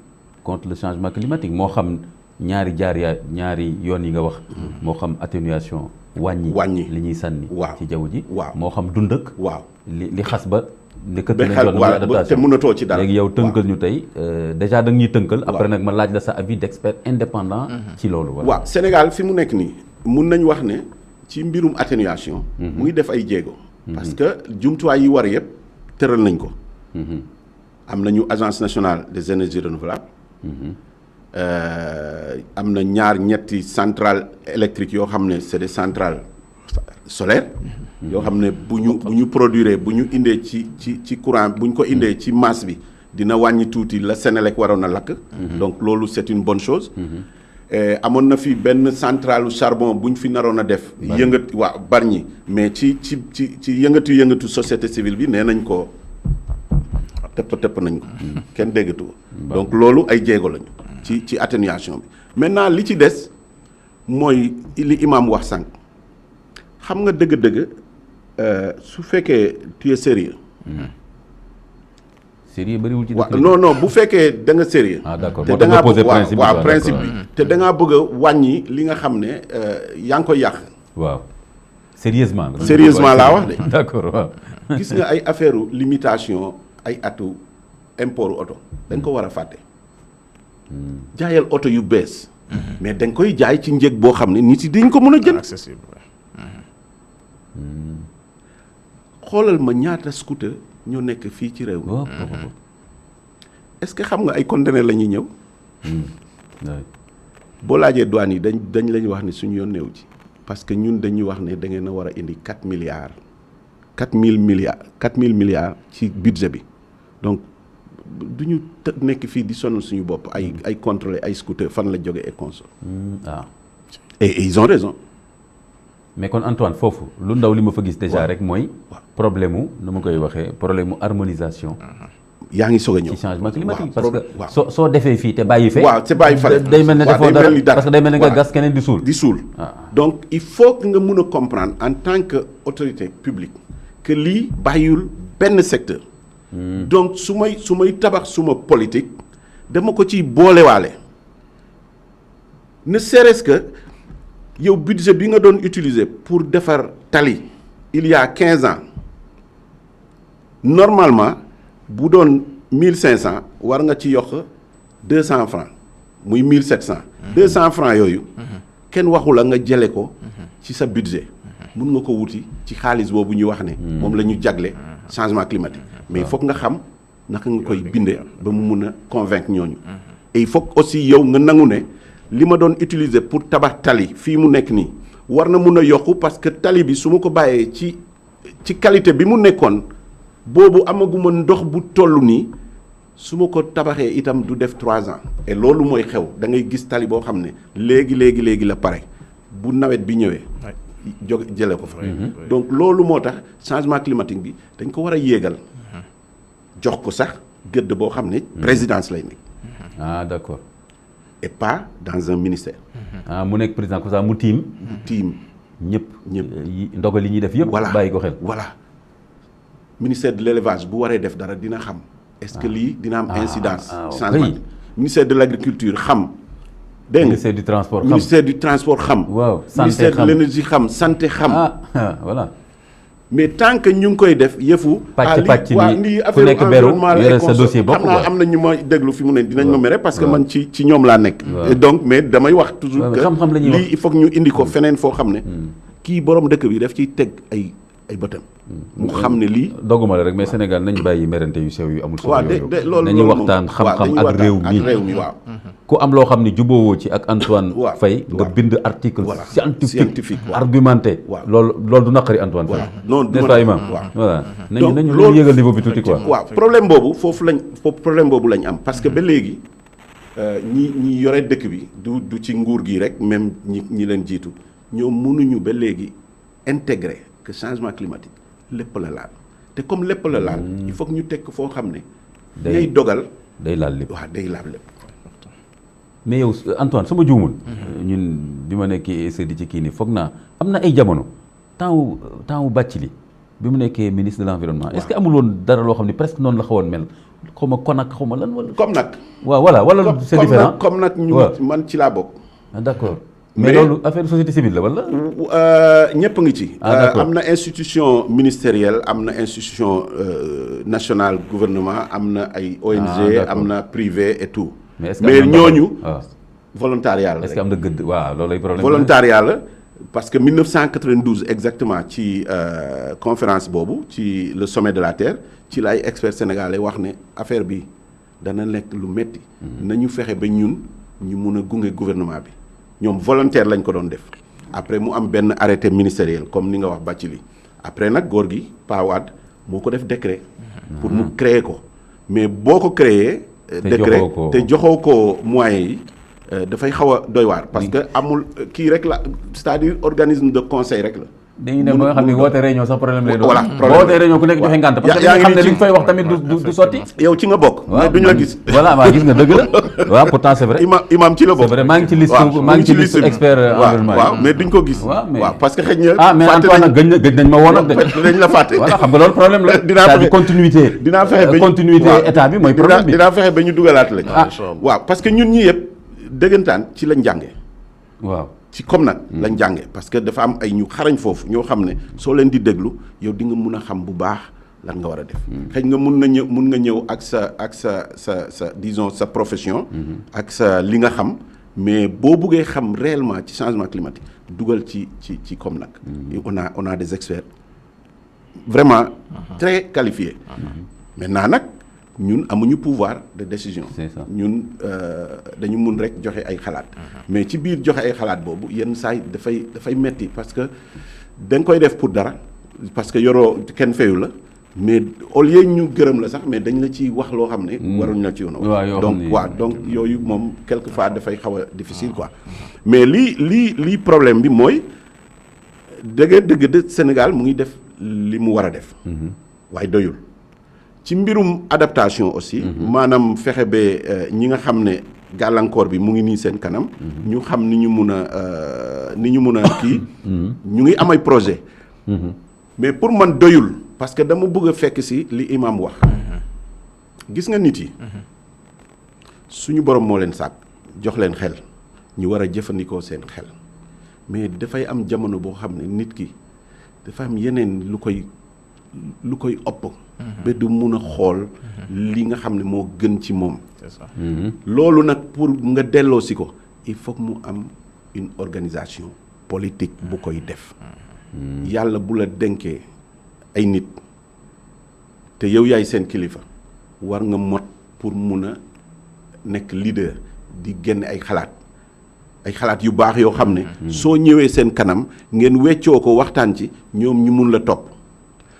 contre le changement climatique moo xam ñaari yoon yi nga wax moo xam atténuation wàññi li ñuy sànni ci jaww ji moo xam dund ak li xas ba nekkati nañ doon adaptation te mënatoo ci dara léegi yow tënkal ñu tey déjà da nga ñuy tënkal après nag ma laaj la sa avis d'expert indépendant ci loolu waaw Sénégal fi mu nekk nii mun nañ wax ne ci mbirum atténuation mu ngi def ay jéego parce que jumtuwaay yi war yëpp tëral nañ ko am nañu agence nationale des énergies renouvelables am na ñetti centrales électriques yoo xam ne c'est des centrales solaires yoo xam ne bu ñu produire bu ñu indee ci courant bu ñu ko indee ci masse bi dina wàññi tuuti la Sénélec waroon a lakk donc loolu c'est une bonne chose amoon na fi benn centrale charbon bu ñu fi naroon a def Bargny mais ci yëngatu société civile bi nee nañ ko tëpp nañ ko kenn déggatu ko donc loolu ay jéego lañu ci atténuation bi maintenant li ci des mooy li imam wax sànq xam nga dëgg-dëgg su fekkee tu es sérieux bëriwul ci non bu fekkee da nga sérieux d'accord te da ngaa bëgg principe bi te da ngaa bëgg a wàññi li nga xam ne yaa ngi koy yàq waaw sérieusement laa wax de d'accord waaw gis nga ay affaire limitation ay atu import oto dañ ko war a fàtte jaayal oto yu bees mais dañ koy jaay ci njëg boo xam ne nit yi dañ ko mën a jënd accessible xoolal ma ñaata scooter ñoo nekk fii ci réew mi est-ce que xam nga ay conteneur la ñuy ñëw boo laajee douane yi dañ lañu wax ne suñu yoon néew ci parce que ñun dañuy wax ne da ngeen a war a indi 4 000 milliards ci budget bi donc du ñu nekk fii di sonal suñu bopp ay contrôler ay scooter fan la jóge et console et ils ont raison mais kon Antoine foofu lu ndaw li ma fa gis déjà rek mooy problème mu nu ma koy waxee problème mu harmonisation yaa ngi soog a ñëw ci changement climatique parce que soo defee fii te bàyyi fee te bàyyi fale day mel ne defoo dara parce que day mel ne nga gas keneen di suul donc il faut que nga mun a comprendre en tant que autorité publique que lii bàyyul benn secteur donc su may tabax suma politique dama ko ciy boolewaale ne serait-ce que yow budget bi nga doon utiliser pour defar tali il y a 15 ans normalement bu doon 1500 war nga ci yokk 200 francs muy 1700 200 francs yooyu kenn waxu la nga jële ko ci sa budget mun nga ko wuti ci xaalis boobu ñu wax ne moom la ñu jagle changement climatique mais il faut nga xam naka nga koy bindee ba mu mun a convaincre ñooñu et il faut aussi yow nga nangu ne li ma doon utiliser pour tabax tali fii mu nekk nii war na mun a yokku parce que tali bi su ma ko bàyyee ci qualité bi mu nekkoon boobu amaguma ndox bu toll nii su ma ko tabaxee itam du def 3 ans et loolu mooy xew da ngay gis tali boo xam ne léegi la pare bu nawet bi ñëwee jële ko fa donc loolu moo tax changement climatique bi dañ ko war a yéegal jox ko sax gëdd boo xam ne présidence lay nekk ah d'accord. et pas dans un ministère. ah mu nekk président comme ça mu tiim. ñëpp ndogal li ñuy def yëpp. bàyyi ko xel. voilà ministère de l'élevage bu waree def dara dina xam. est-ce que lii dina am incidence. changement ministère de l'agriculture xam. dégg nga ministère du transport xam ministère du transport xam. waaw santé ministère xam de l'énergie xam santé xam. voilà. mais tant que ñu ngi koy def yëfu. pàcc lii ku nekk beru yore sa dossier bopp xam naa am na ñu ma déglu fi mu ne dinañ ma mere parce que man ci ñoom laa nekk. et donc mais damay wax toujours que lii il faut que ñu indi ko feneen foo xam ne. kii borom dëkk bi daf ciy teg ay bëtam. mu xam ne lii. dogguma la rek mais Sénégal nañ bàyyi merante yu sew yu amul solo. waaw loolu nañu waxtaan xam-xam ak réew mi waaw. ku am loo xam ne jubóowoo ci ak Antoine Faye nga bind article scientifique argumenté. loolu du naqari Antoine Faye. non n'est-ce pas Imam voilà nañu yëgal niveau bi tuuti quoi. waaw problème boobu lañ am parce que ba léegi ñi yore dëkk bi du ci nguur gi rek même ñi leen jiitu ñoom mënuñu ba léegi intégrer que changement climatique lépp la laal te comme lépp la laal. il faut que ñu teg foo xam ne. day dogal day laal lépp. waaw day laal lépp. mais yow Antoine sama juumul. ñun bi ma nekkee di ci kii nii foog naa am na ay jamono temps wu Bathily bi mu nekkee ministre de l'environnement. est-ce que amul woon dara loo xam ne presque noonu la xawoon mel xaw ma Konak xaw ma lan wala. comme nag. waaw voilà wala c'est différent comme nag ñu man ci laa bokk. d'accord. mais loolu affaire société civile la wala. ñëpp ngi ci. am na institution ministérielle am na institution nationale gouvernement am na ay ONG am na privé et tout. mais ñooñu. volontariat la est-ce que am na gëdd waaw loolu lay problème. volontariat la parce que 1992 exactement ci conférence boobu ci le sommet de la terre ci la ay experts sénégalais wax ne affaire bi dana nekk lu metti nañu fexe ba ñun ñu mun a gunge gouvernement bi. ñoom volontaire lañ ko doon def après mu am benn arrêté ministériel comme ni nga wax Bathily après nag góor gi Pa Wade moo ko def décret pour mu créer ko mais boo ko créer décret te joxoo ko moyens yi dafay xaw a doy waar parce que amul kii rek la c'est-à-dire organisme de conseil rek la. dañuy dem ba nga xam ne woote réunion sax problème lay doon. voilà woote réunion ku nekk joxe ngànt parce que nga xam ne li nga fay wax tamit du sotti. yow ci nga bokk. mais duñu la gis. voilà waaw gis nga dëgg la waaw pourtant c'est vrai. imam ci la bokk. c'est vrai maa ngi ci liste expert environnement waaw mais duñ ko gis. waaw parce que xëy na. mais Antoine nag gëj nañ ma woon ak de. dañ la fàtte. voilà xam nga loolu problème la. c'est-à-dire continuité état bi mooy problème bi. dinaa fexe ba ñu dugalaat la. waaw parce que ñun ñi yëpp dëggantaan ci lañ jàngee. waaw. ci comme nag lañ jànge parce que dafa am ay ñu xarañ foofu ñoo xam ne soo leen di déglu yow di nga mun a xam bu baax lan nga war a def. xëy nga mun nga ñëw ak sa disons sa profession. ak sa li nga xam mais boo buggee xam réellement ci changement climatique dugal ci comme nag. on a des experts vraiment très qualifiés. maintenant nag ñun amuñu pouvoir de décision. c'est ça ñun dañu mun rek joxe ay xalaat. mais ci biir joxe ay xalaat boobu yenn saa yi dafay metti parce que da nga koy def pour dara parce que yoroo kenn fayu la mais au lieu ñu gërëm la sax mais dañ la ci wax loo xam ne. waruñ la ci yoon donc yooyu moom quelquefois dafay xaw a difficile quoi. mais lii problème bi mooy dëgg Sénégal mu ngi def li mu war a def. waaye doyul. ci mbirum adaptation aussi. maanaam fexe ba ñi nga xam ne gàllankoor bi mu ngi nii seen kanam. ñu xam ni ñu mun a kii. ñu ngi am ay projet mais pour man doyul parce que dama bëgg a fekk si li imam wax. gis nga nit yi. suñu borom moo leen sàkk jox leen xel ñu war a jëfandikoo seen xel mais dafay am jamono boo xam ne nit ki dafa am yeneen lu koy ëpp. ba du mun a xool li nga xam ne moo gën ci moom. c'est ça. loolu nag pour nga delloo si ko il faut que mu am une organisation politique bu koy def. yàlla bu la denkee ay nit te yow yaay seen kilifa war nga mot pour mun a nekk leader di génne ay xalaat yu baax yoo xam ne. soo ñëwee seen kanam ngeen weccoo ko waxtaan ci ñoom ñu mun la topp.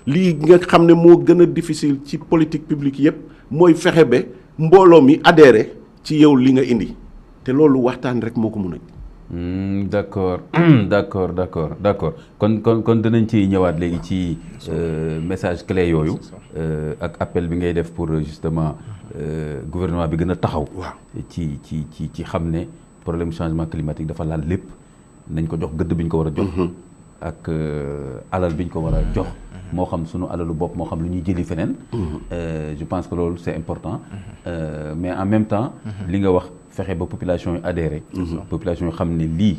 lii nga xam ne moo gën a difficile ci politique publique yépp mooy fexe ba mbooloo mi adhéré ci yow li nga indi te loolu waxtaan rek moo ko mun a d'accord d'accord kon dinañ ci ñëwaat léegi ci message clé yooyu ak appel bi ngay def pour justement gouvernement bi gën a taxaw ci xam ne problème changement climatique dafa laal lépp nañ ko jox gëdd bi ñu ko war a jox ak alal bi ñu ko war a jox moo xam sunu alalu bopp moo xam lu ñuy jëli feneen je pense que loolu c'est important mais en même temps li nga wax fexe ba population yi adhéré population yi xam ne lii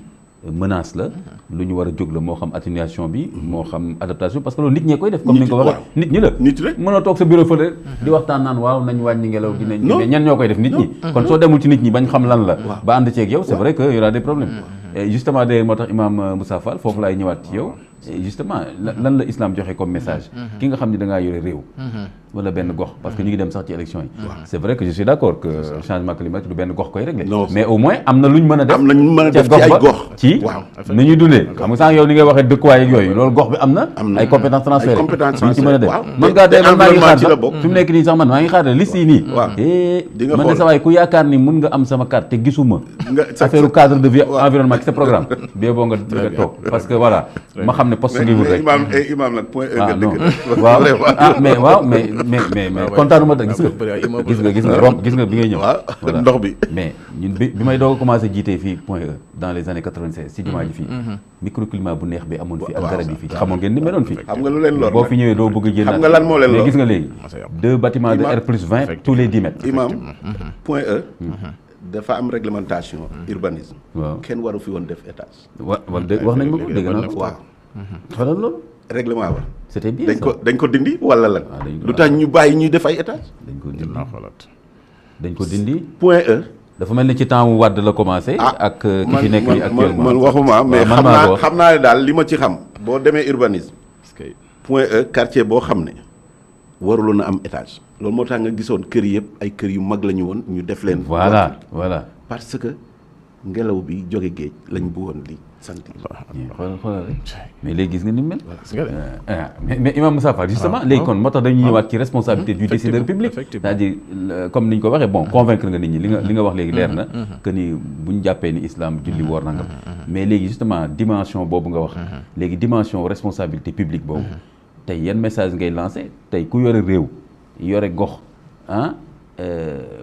menace la lu ñu war a jóg la moo xam atténuation bi moo xam adaptation parce que loolu nit ñee koy def comme ni nga ko waxee nit ñi la nit rek mënoo toog sa bureau fële di waxtaan naan waaw nañ wàññi ngelaw gi mais ñan ñoo koy def nit ñi kon soo demul ci nit ñi bañ xam lan la ba ànd ceeg yow c'est vrai que y aura des problèmes et justement d'ailleurs moo tax imam Moussa Fall foofu laay ñëwaat ci yow justement lan la islam joxe comme message ki nga xam ne da ngaa yore réew wala benn gox parce que ñu ngi dem sax ci élection yi c'est vrai que je suis d'accord que changement climatique du benn gox koy régler mais au moins am na lu ñu mën a def ci ay gox ci nu ñuy dundee xam nga sànq yow ni ngay waxee dëkkuwaay ak yooyu loolu gox bi am na ay compétences transférées ñu ci mën a def man ngaa tey man maa ngi xaar sax fi mu nekk nii sax man maa ngi xaar liste yi nii man de sa waay ku yaakaar ni mun nga am sama carte te gisuma affaire cadre de vie environnement ci sa programme bi boo nga toog parce que voilà ma xam ne poste ngi wut rek imam nag point mais kontaanuma da gis nga bi ngay ñëw ndox bi mais ñun bi may doog a commencé jiitee fii point E dans les années 96 si jumaa ji fii microclimat bu neex bi amoon fii ak garab yi fii xamoon ngeen ni meloon fii xam nga lu leen lor boo fi ñëwee doo bëgg a génn xam nga lan moo leen lor mais gis nga léegi 2 bâtiments de R+20 tous les 10 mètres imam point E dafa am réglementation urbanisme waaw kenn waru fi woon def étage wax nañ ma ko dégg naa ko waaw xoolal loolu règlement ba c'était bien dañ ko dindi wala lan lu tax ñu bàyyi ñuy def ay étage dañ ko dindi point E dafa mel ni ci temps wu Wade la commencé ak ki fi nekk nii actuellement man waxuma mais xam naa ne daal li ma ci xam boo demee urbanisme point E quartier boo xam ne waruloon a am étage loolu moo tax nga gisoon kër yëpp ay kër yu mag la ñu woon ñu def leen voilà parce que ngelaw bi jóge géej lañ bëggoon li sant xoolal rek mais léegi gis nga ni mu mel mais imam Moussa Fall justement léegi kon moo tax dañuy ñëwaat ci responsabilité du décideur public c'est-à-dire comme ni ñu ko waxee bon convaincre nga nit ñi li nga wax léegi leer na que ni bu ñu jàppee ni islam julli woor nangam mais léegi justement dimension boobu nga wax léegi dimension responsabilité publique boobu tey yan message ngay lancé tey ku yore réew yore gox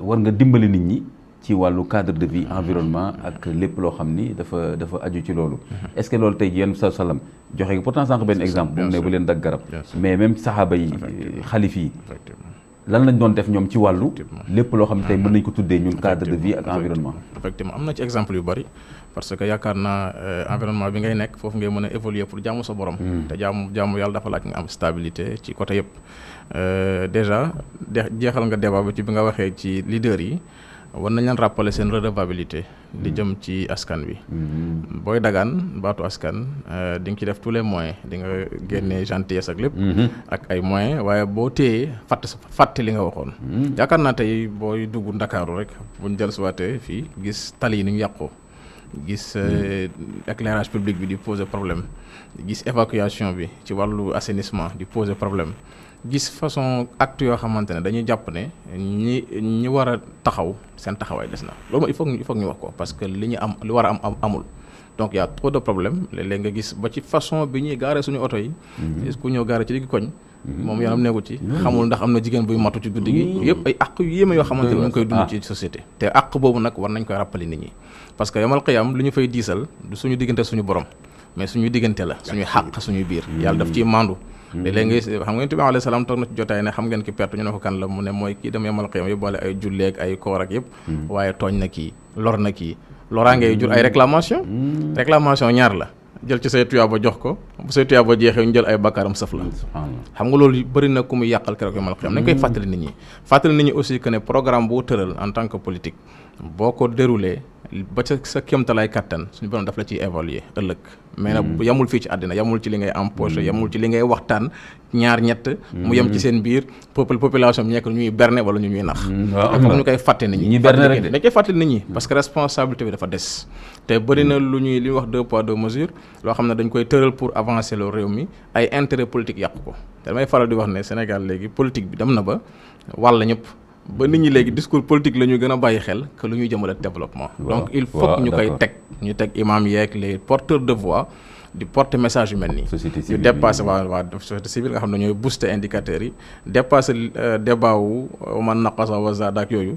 war nga dimbali nit ñi ci wàllu cadre de vie environnement ak lépp loo xam ni dafa aju ci loolu est-ce que loolu tey yéen sa salam joxe nga pourtant sànq benn exemple bu mu ne bu leen dagg garab mais même saxaaba yi xalif yi lan lañ doon def ñoom ci wàllu lépp loo xam ne tey mën nañ ko tuddee ñun cadre de vie ak environnement effectivement am na ci exemple yu bari parce que yaakaar naa environnement bi ngay nekk foofu ngay mën a évoluer pour jaamu sa borom te jaamu yàlla dafa laaj nga am stabilité ci côté yëpp déjà jeexal nga débat bi ci bi nga waxee ci leader yi war nañ leen rappeler seen redevabilité di jëm ci askan wi booy dagaan baatu askan di nga ci def tous les moyens di nga génnee gentillesse ak lépp ak ay moyens waaye boo téyee fàtte li nga waxoon yaakaar naa tey booy dugg Ndakaaru rek buñ jël suwaatee fii gis tali yi ni ñu yàqoo gis éclairage public bi di poser problème gis évacuation bi ci wàllu assainissement di poser problème gis façon acte yoo xamante ne dañuy jàpp ne ñi war a taxaw seen taxawaay des na loolu moom il faut ñu wax ko parce que li war a am amul donc y a trop de problème léeg-léeg nga gis ba ci façon bi ñuy gaare suñu oto yi ku ñëw gaare ci digg koñ moom yoonam nekku ci xamul ndax am na jigéen buy matu ci guddi gi yëpp ay àq yu yéeme yoo xamante ne ñu ngi koy dund ci société te àq boobu nag war nañ koy rappeler nit ñi parce que yamal qiyam li ñu fay diisal du suñu diggante suñu borom mais suñu diggante la suñuy xàq suñuy biir yàlla daf ciy mandu léeg-léeg nga xam ngeen Nabi alayhi salaam toog na ci jotaay ne xam ngeen ki perte ñu ne ko kan la mu ne mooy kii dem yamal qiyam yóbbaale ay julleeg ay koor ak yëpp waaye tooñ na kii lor na kii loraangee jur ay réclamation ñaar la jël ci say tuyaaba jox ko bu say tuyaaba jeexee ñu jël ay bakkaaram sëf la xam nga loolu bëri na ku muy yàqal keroog yamal qiyam nañ koy fàttali nit ñi aussi que ne programme boo tëral en tant que politique boo ko déroulé ba ca sa kéemtalaay kattan suñu borom daf la ciy évaluer ëllëg mais nag yamul fii ci àddina yamul ci li ngay empoché yamul ci li ngay waxtaan ñaar ñett mu yem ci seen biir population bi nekk ñuy berne wala ñu ñuy nax foog ñu koy fàtte nit ñi dañ koy fàttali nit ñi parce que responsabilité bi dafa des te bëri na lu ñuy li wax 2 poids 2 mesures loo xam ne dañ koy tëral pour avancer loo réew mi ay intérêt politique yàqu ko te damay faral di wax ne Sénégal léegi politique bi dem na ba wàll ñëpp ba nit ñi léegi discours politique la ñuy gën a bàyyi xel que lu ñuy jëmale développement. Donc il faut que ñu koy teg ñu teg imam yeeg les porteurs de voix di porter message yu mel nii. société civile ñu dépassé waa société civile nga xam ne ñooy booster indicateurs yi dépassé débat wu man naqasa wa zaada ak yooyu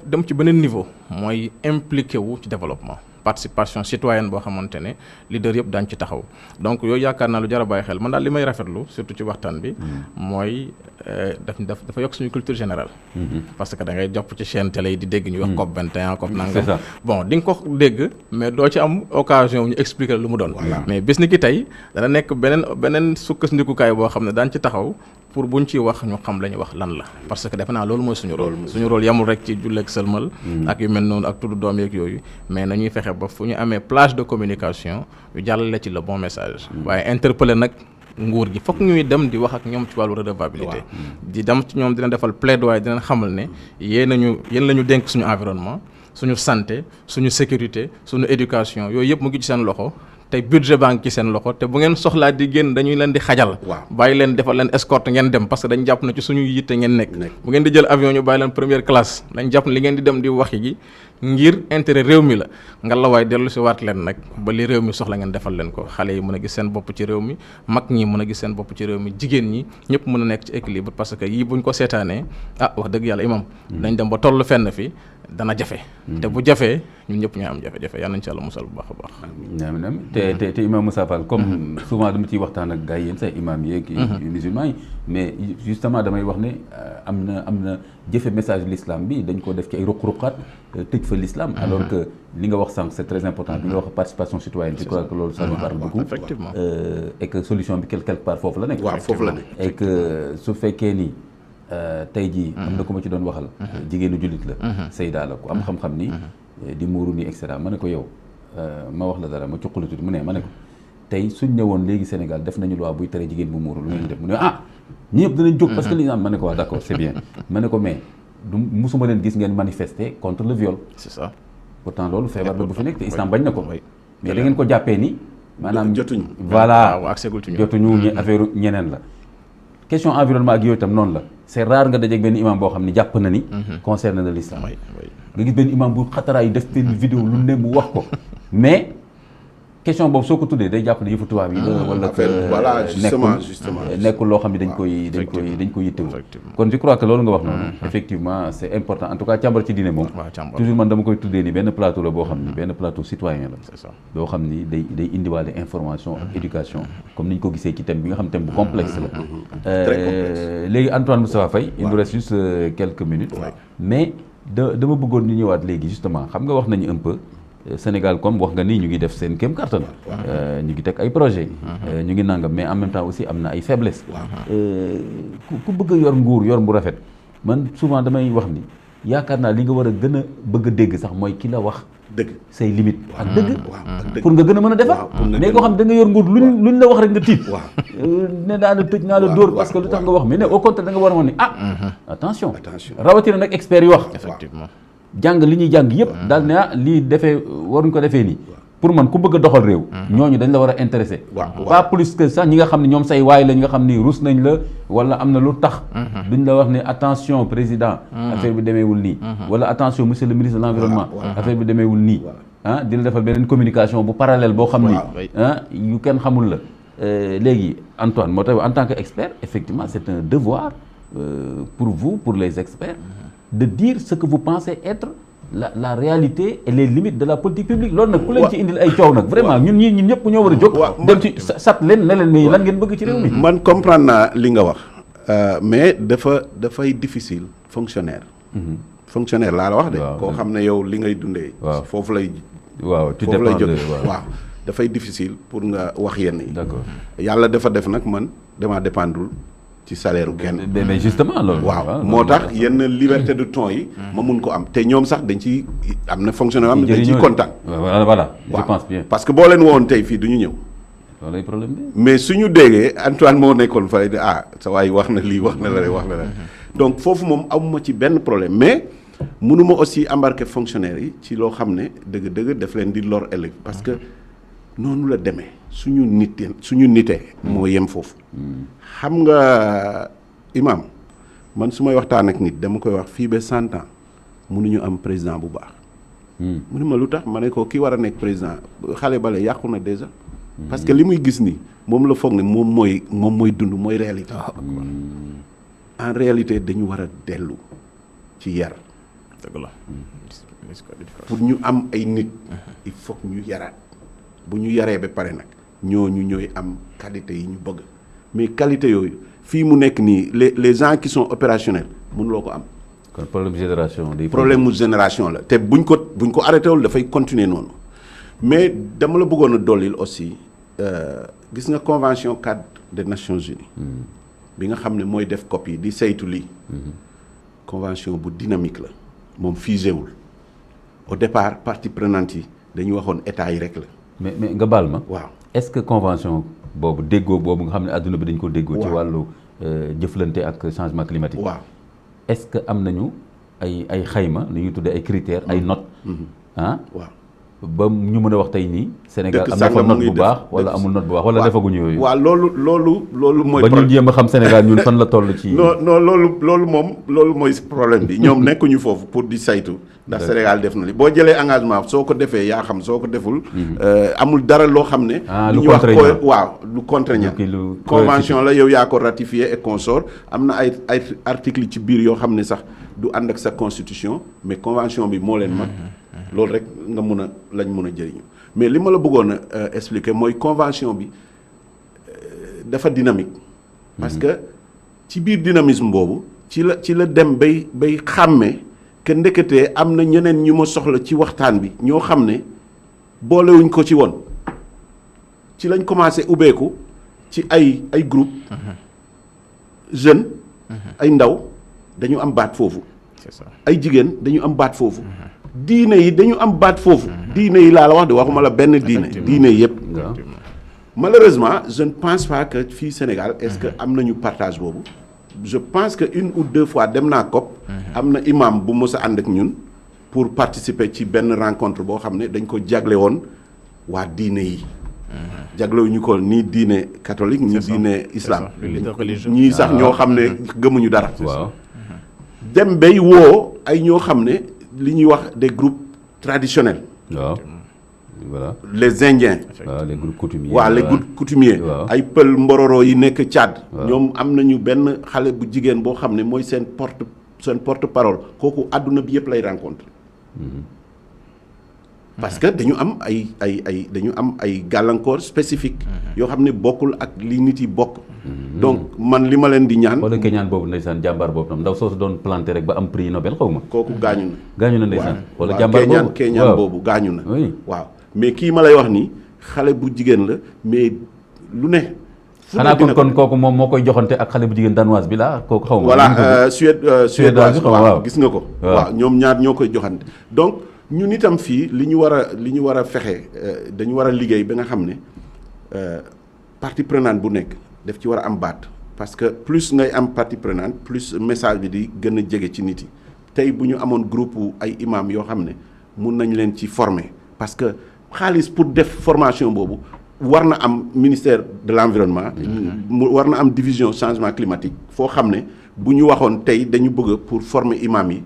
dem ci beneen niveau mooy impliqué wu ci développement. Participation citoyenne boo xamante ne leader yëpp daañu ci taxaw donc yooyu yaakaar naa lu jar a bàyyi xel man daal li may rafetlu surtout ci waxtaan bi mooy dafa yokk suñu culture générale. Parce que da ngay jopp ci chaîne télé yi di dégg ñu wax COP 21 COP nangam. Bon di nga ko dégg mais doo ci am occasion ñu expliquer lu mu doon. Mais bis ni ki tey dana nekk beneen sukkandikukaay boo xam ne daañu ci taxaw pour buñ ciy wax ñu xam la ñuy wax lan la. Parce que defe naa loolu mooy suñu rôle. Suñu rôle yamul rek ci julleeg sëlmal ak yu mel noonu ak tudd doom yeeg yooyu mais nañuy fexe ba fu ñu amee plage de communication ñu jàllale ci le bon message. Waaye interpeller nag nguur gi fokk ñuy dem di wax ak ñoom ci wàllu redevabilité. di dem ci ñoom dina defal plaidoyer dina xamal ne yéen la ñu dénk suñu environnement suñu santé suñu sécurité suñu éducation yooyu yëpp mu ngi ci seen loxo. tey budget baa ngi ci seen loxo te bu ngeen soxlaa di génn dañuy leen di xajal. bàyyi leen defal leen escorte ngeen dem parce que dañ jàpp na ci suñu yitte ngeen nekk. bu ngeen di jël avion ñu bàyyi leen première classe dañ jàpp ne li ngeen di dem di waxi gi ngir intérêt réew mi la nga la waay dellu si waat leen nag ba li réew mi soxla ngeen defal leen ko xale yi mën a gis seen bopp ci réew mi mag ñi mën a gis seen bopp ci réew mi jigéen ñi ñëpp mën a nekk ci équilibre parce que yii buñ ko seetaanee wax dëgg yàlla imam dañ dem ba toll fenn fi dana jafe. te bu jafee ñun ñëpp ñooy am jafe-jafe yal nañu ci Yàlla musal bu baax a baax. te imam Moussa Fall comme souvent dama ciy waxtaan ak gars yi yéen say imam yeeg musulmans yi mais justement damay wax ne am na jëfe message l'islam bi dañ ko def ci ay ruq-ruqaat tëj fa l'islam alors que li nga wax sànq c'est très important bi nga wax participation citoyenne je crois que loolu ça nous parle beaucoup effectivement et que solution bi quelque part foofu la nekk foofu la nekk et que su fekkee ni tey jii am na ku ma ci doon waxal jigéenu jullit la Seyda la ku am xam-xam ni di muuru ni et cetera ma ne ko yow ma wax la dara ma cuqalu tuuti mu ne ma ne ko tey suñ ñëwoon léegi Sénégal def nañu loi buy tere jigéen bu muuru lu ngeen def mu ne ñëpp dinañ jóg parce que li am ma ne ko d'accord c'est bien ma ne ko mais du musuma leen gis ngeen manifester contre le viol c'est ça pourtant loolu feebar la bu fi nekk te islam bañ na ko mais da ngeen ko jàppee ni maanaam jotuñu voilà jotuñu affaire ñeneen la question environnement ak yooyu itam noonu la c'est rare nga dajeeg benn imam boo xam ne jàpp na ni concerne na l'islam nga gis benn imam bu xataraay def benn vidéo lu ne mu wax ko mais question boobu soo ko tuddee day jàpp ne yëfu tubaab yi la wala voilà justement nekkul loo xam ne dañ koy yittewu kon je crois que loolu nga wax noonu effectivement c'est important en tout cas càmbar ci diine moom toujours man dama koy tuddee ni benn plateau la boo xam ni benn plateau citoyen la boo xam ni day indiwaale information ak éducation comme ni ñu ko gisee ci thème bi nga xam thème bu complexe la léegi Antoine Moustapha Faye il nous reste juste quelques minutes mais dama bëggoon ñu ñëwaat léegi justement xam nga wax nañu un peu Sénégal comme wax nga ni ñu ngi def seen kéem kattan ñu ngi teg ay projets ñu ngi nangam mais en même temps aussi am na ay faiblesses ku bëgg a yor nguur yor bu rafet man souvent damay wax ni yaakaar naa li nga war a gën a bëgg a dégg sax mooy ki la wax dëgg say limite ak dëgg pour nga gën a mën a defar mais koo xam da nga yor nguur luñ la wax rek nga tiit ne naa la tëj naa la dóor parce que lu tax nga wax mais ne au contraire da nga war a wax ni attention rawatina nag experts yi wax effectivement jàng li ñuy jàng yëpp daal ne lii defee waruñ ko defee nii pour man ku bëgg a doxal réew ñooñu dañ la war a intéressé pas plus que sax ñi nga xam ne ñoom say waay la ñi nga xam ni rus nañ la wala am na lu tax duñ la wax ne attention président affaire bi demeewul nii wala attention monsieur le ministre de l'environnement affaire bi demeewul nii di la defal beneen communication bu parallèle boo xam ni yu kenn xamul la léegi Antoine moo tax en tant que expert effectivement c'est un devoir pour vous pour les experts de dire ce que vous pensez être la réalité et les limites de la politique publique loolu nag ku leen ci indil ay coow nag vraiment ñun ñëpp ñoo war a jóg dem ci sat leen ne leen mais lan ngeen bëgg ci réew mi man comprendre naa li nga wax mais dafay difficile fonctionnaire laa la wax de koo xam ne yow li ngay dundee foofu lay jóg waaw dafay difficile pour nga wax yenn yi d'accord yàlla dafa def nag man damaa dépendrul ci salaire u kenn mais justement loolu waaw moo tax yenn liberté de ton yi ma mun ko am te ñoom sax dañ ci am na fonctionnaire am dañ ciy kontaan voilà je pense bien parce que boo leen woon tey fii du ñu ñëw loolu ay problème bi mais suñu déggee Antoine moo nekkoon fa sa waay wax na lii wax na la donc foofu moom amuma ci benn problème mais mënuma aussi embarquer fonctionnaires yi ci loo xam ne dëgg-dëgg daf leen di lor ëllëg parce que noonu la demee suñu nitee moo yem foofu xam nga imam man su may waxtaan ak nit dama koy wax fii ba 100 ans mënuñu am président bu baax. mu ne ma lu tax ma ne ko ki war a nekk président xale bale yàqu na déjà. parce que li muy gis nii moom la foog ne moom mooy dund mooy réalité. en réalité dañu war a dellu ci yar. dëgg la. pour ñu am ay nit. il faut ñu yaraat bu ñu yaree ba pare nag ñooñu ñooy am qualité yi ñu bëgg mais qualité yooyu fii mu nekk nii les gens qui sont opérationnels mënuloo ko am. kon problème génération. problème mu génération la te buñ ko arrêté wul dafay continuer noonu mais dama la bëggoon a dollil aussi gis nga convention cadre des Nations Unies. bi nga xam ne mooy def copie di saytu lii. convention bu dynamique la moom figé wul au départ parties prenantes yi dañuy waxoon état yi rek la. mais nga baal ma. waaw est-ce que convention boobu déggoo boobu nga xam ne adduna bi dañ ko déggoo. ci wàllu jëflante ak changement climatique. waaw est-ce que am nañu ay xayma li ñuy tuddee ay critères ay notes. waaw ba ñu mën a wax tey nii. Sénégal am na fa note bu baax wala amul note bu baax wala defaguñu yooyu. waaw loolu mooy. ba ñu jéem a xam Sénégal ñun fan la toll ci. non loolu mooy problème bi ñoom nekkuñu foofu pour di saytu. ndax Sénégal def na li boo jëlee engagement soo ko defee yaa xam soo ko deful. amul dara loo xam ne. lu contraignant waaw lu contraignant. convention la yow yaa ko ratifié et consort am na ay articles ci biir yoo xam ne sax du ànd ak sa constitution mais convention bi moo leen mag. loolu rek nga lañ mun a jëriñu mais li ma la bëggoon a expliquer mooy convention bi dafa dynamique. parce que ci biir dynamisme boobu ci la dem bay xàmmee que ndeketee am na ñeneen ñu ma soxla ci waxtaan bi ñoo xam ne boolewuñ ko ci woon ci lañ commencé ubbeeku ci ay groupe jeunes. ay ndaw dañu am baat foofu. c'est ça ay jigéen dañu am baat foofu. diine yi dañu am baat foofu. diine yi laa la wax de waxuma la benn diine yëpp. malheureusement je ne pense pas que fii Sénégal est-ce que am nañu partage boobu. je pense que une ou deux fois dem naa COP. am na imam bu mës a ànd ak ñun pour participer ci benn rencontre boo xam ne dañ ko jagle woon waa diine yi. jaglewuñu ko nii diine catholique ñii diine islam. ñii sax ñoo xam ne gëmuñu dara. waaw dem bay woo ay ñoo xam ne. li ñuy wax des groupes traditionnels. waaw voilà. les Indiens. waaw les groupes coutumiers. waaw les groupes coutumiers. ay pël mbororo yi nekk Tchad. ñoom am nañu benn xale bu jigéen boo xam ne mooy seen porte parole kooku àdduna bi yëpp lay rencontre. parce que dañu am ay gàllankoor spécifique yoo xam ne bokkul ak li nit yi bokk. donc man li ma leen di ñaan. wala Keñaan boobu ndeysaan jàmbaar boobu tam ndaw soosu doon planté rek ba am prix Nobel xaw ma. kooku gaañu na. gaañu na ndeysaan. wala jàmbaar boobu Keñaan boobu gaañu na. oui waaw mais kii ma lay wax nii xale bu jigéen la mais lu ne. xanaa kon kooku moom moo koy joxante ak xale bu jigéen danoise bi la kooku xaw ma. voilà suédoise waaw gis nga ko. waaw ñoom ñaar ñoo koy joxante donc. ñun itam fii li ñu war a fexe dañu war a liggéey ba nga xam ne partie prenante bu nekk daf ci war a am baat parce que plus ngay am partie prenante plus message bi di gën a jege ci nit yi tey bu ñu amoon groupe ay imam yoo xam ne mun nañ leen ci former parce que xaalis pour def formation boobu war na am ministère de l'environnement. war na am division changement climatique foo xam ne bu ñu waxoon tey dañu bëgg pour former imam yi.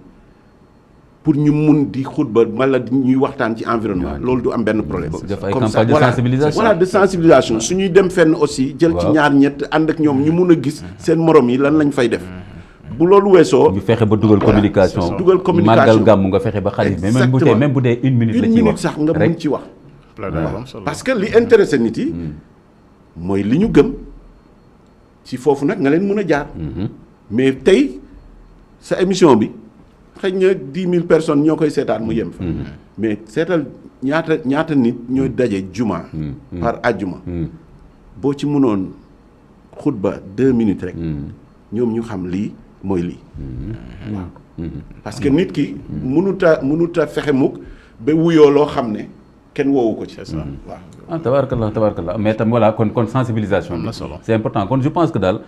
pour ñu mun di xutba wala ñuy waxtaan ci environnement loolu du am benn problème. def ay campagne de sensibilisation voilà de sensibilisation suñuy dem fenn aussi. jël ci ñaar ñett ànd ak ñoom ñu mun a gis seen morom yi lan lañ fay def. bu loolu weesoo. ñu fexe ba dugal communication. dugal communication màggal gàmmu nga fexe ba xaalis bi même bu dee une minute la ci wax sax nga mun ci wax. parce que li intéressé nit yi. mooy li ñu gëm ci foofu nag nga leen mën a jaar. mais tey sa émission bi. xëy na 10 000 personnes ñoo koy seetaan mu yem fa. mais seetal ñaata nit ñooy daje juma. par àjjuma. boo ci mënoon xutba 2 minutes rek. ñoom ñu xam lii mooy lii. waaw parce que nit ki. mënut a fexe mukk ba wuyoo loo xam ne kenn woowu ko ci. c'est ça waaw. tabaarakallah mais tam voilà kon sensibilisation bi. c'est important kon je pense que daal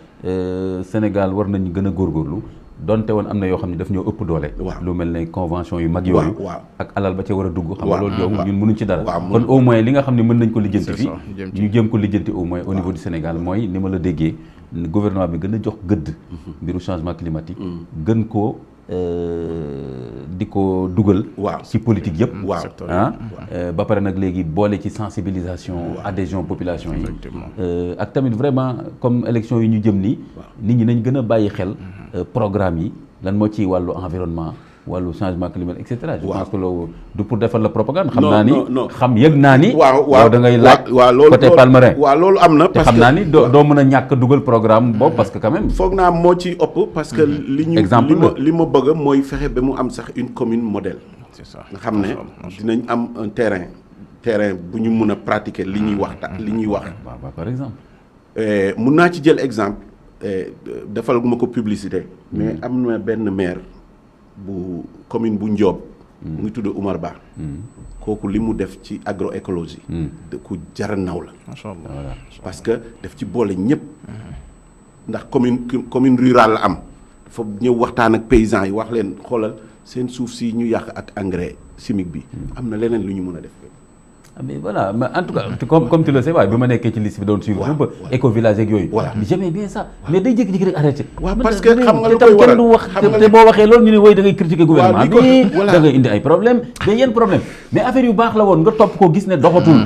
Sénégal war nañu gën a góorgóorlu. donte woon am na yoo xam ne daf ñoo ëpp doole. lu mel ne convention yu mag yooyu. ak alal ba ca war a dugg. xam nga loolu yow ñun mënuñ ci dara. kon au moins li nga xam ne mën nañ ko lijjanti fii ñu jéem ko lijjanti au moins au niveau du Sénégal mooy ni ma la déggee gouvernement bi gën a jox gëdd mbiru changement climatique gën koo di ko dugal ci politique yëpp ba pare nag léegi boole ci sensibilisation adhésion population yi ak tamit vraiment comme élection yi ñu jëm nii nit ñi nañ gën a bàyyi xel programme yi lan moo ci wàllu environnement wàllu changement climatique et cetera. je pense que loolu du pour defal la propagande. xam naa ni xam yëg naa ni. waaw da ngay laaj côté Palmarin. waaw loolu am na. parce que te xam naa ni doo mën a ñàkk dugal programme boobu parce que quand même. foog naa moo ci ëpp parce que. li ma bëgg mooy fexe ba mu am sax une commune modèle. c'est ça nga xam ne dinañ am un terrain bu ñu mun a pratiquer li ñuy wax li ñuy wax. waaw par exemple. mun naa ci jël exemple defal ma ko publicité. mais am na benn maire. bu commune bu Ndiob mu ngi tudd Oumar Ba kooku li mu def ci agroécologie de ku jara naw la macha Allah parce que daf ci boole ñëpp ndax commune rurale la am dafa ñëw waxtaan ak paysans yi wax leen xoolal seen suuf si ñu yàq ak engrais chimique bi am na leneen lu ñu mën a def mais voilà mais en tout cas comme tu le sais waaye bi ma nekkee ci liste bi doon suivre un peu éco village ak yooyu j'aimais bien ça mais day jékki-jékki rek arrêté parce que xam nga lu koy waral kenn du wax te boo waxee loolu ñu ne woy da ngay critiquer gouvernement bi da ngay indi ay problème mais yenn problème mais affaire yu baax la woon nga topp ko gis ne doxatul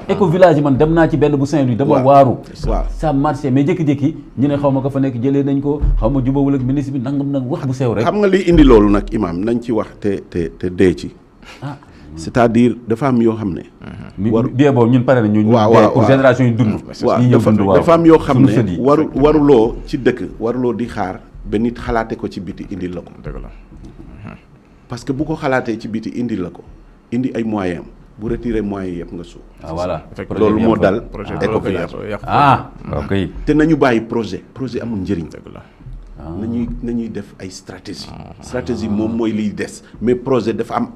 éco village yi man dem naa ci benn bu Saint-Louis dama waaru ça marché mais jékki-jékki ñu ne xaw ma ko fa nekk jëlee nañ ko xaw ma jubawul ak ministre bi nangam nag wax bu sew rek xam nga liy indi loolu nag imam nañ ci wax te dee ci c'est-à-dire dafa am yoo xam ne. bien boobu ñun pare na ñu. pour génération yi dund. dafa am yoo xam ne waruloo ci dëkk waruloo di xaar ba nit xalaate ko ci biti indil la ko. dëgg la. parce que bu ko xalaatee ci biti indil la ko indi ay moyens bu retiré moyens yëpp nga suuf. voilà loolu moo dal. Ecovillage ok. te nañu bàyyi projet amul njëriñ. dëgg la. nañuy def ay stratégie moom mooy liy des mais projet dafa am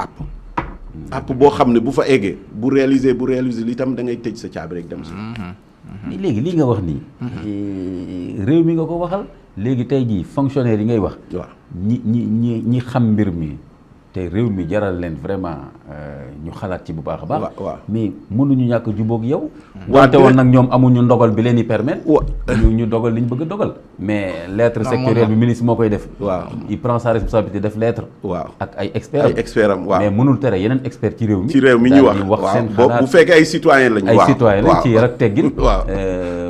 app boo xam ne bu fa eggee bu réaliser li tam da ngay tëj sa caabi rek dem si. mais léegi lii nga wax nii réew mi nga ko waxal léegi tey jii fonctionnaire yi ngay wax. waaw ñi xam mbir mi te réew mi jaral leen vraiment ñu xalaat ci bu baax a baax. waaw mais mënuñu ñàkk jubóog yow. wante woon nag ñoom amuñu ndogal bi leen di permettre. ñu dogal li ñu bëgg a dogal. mais lettre sectorielle bi ministre moo koy def. waaw il prend sa responsabilité def lettre. waaw ak ay experts am waaw mais mënul tere yeneen experts ci réew mi. ñu wax seen xalaat bu fekkee ay citoyen lañu. ay citoyen lañ ci rek teggin.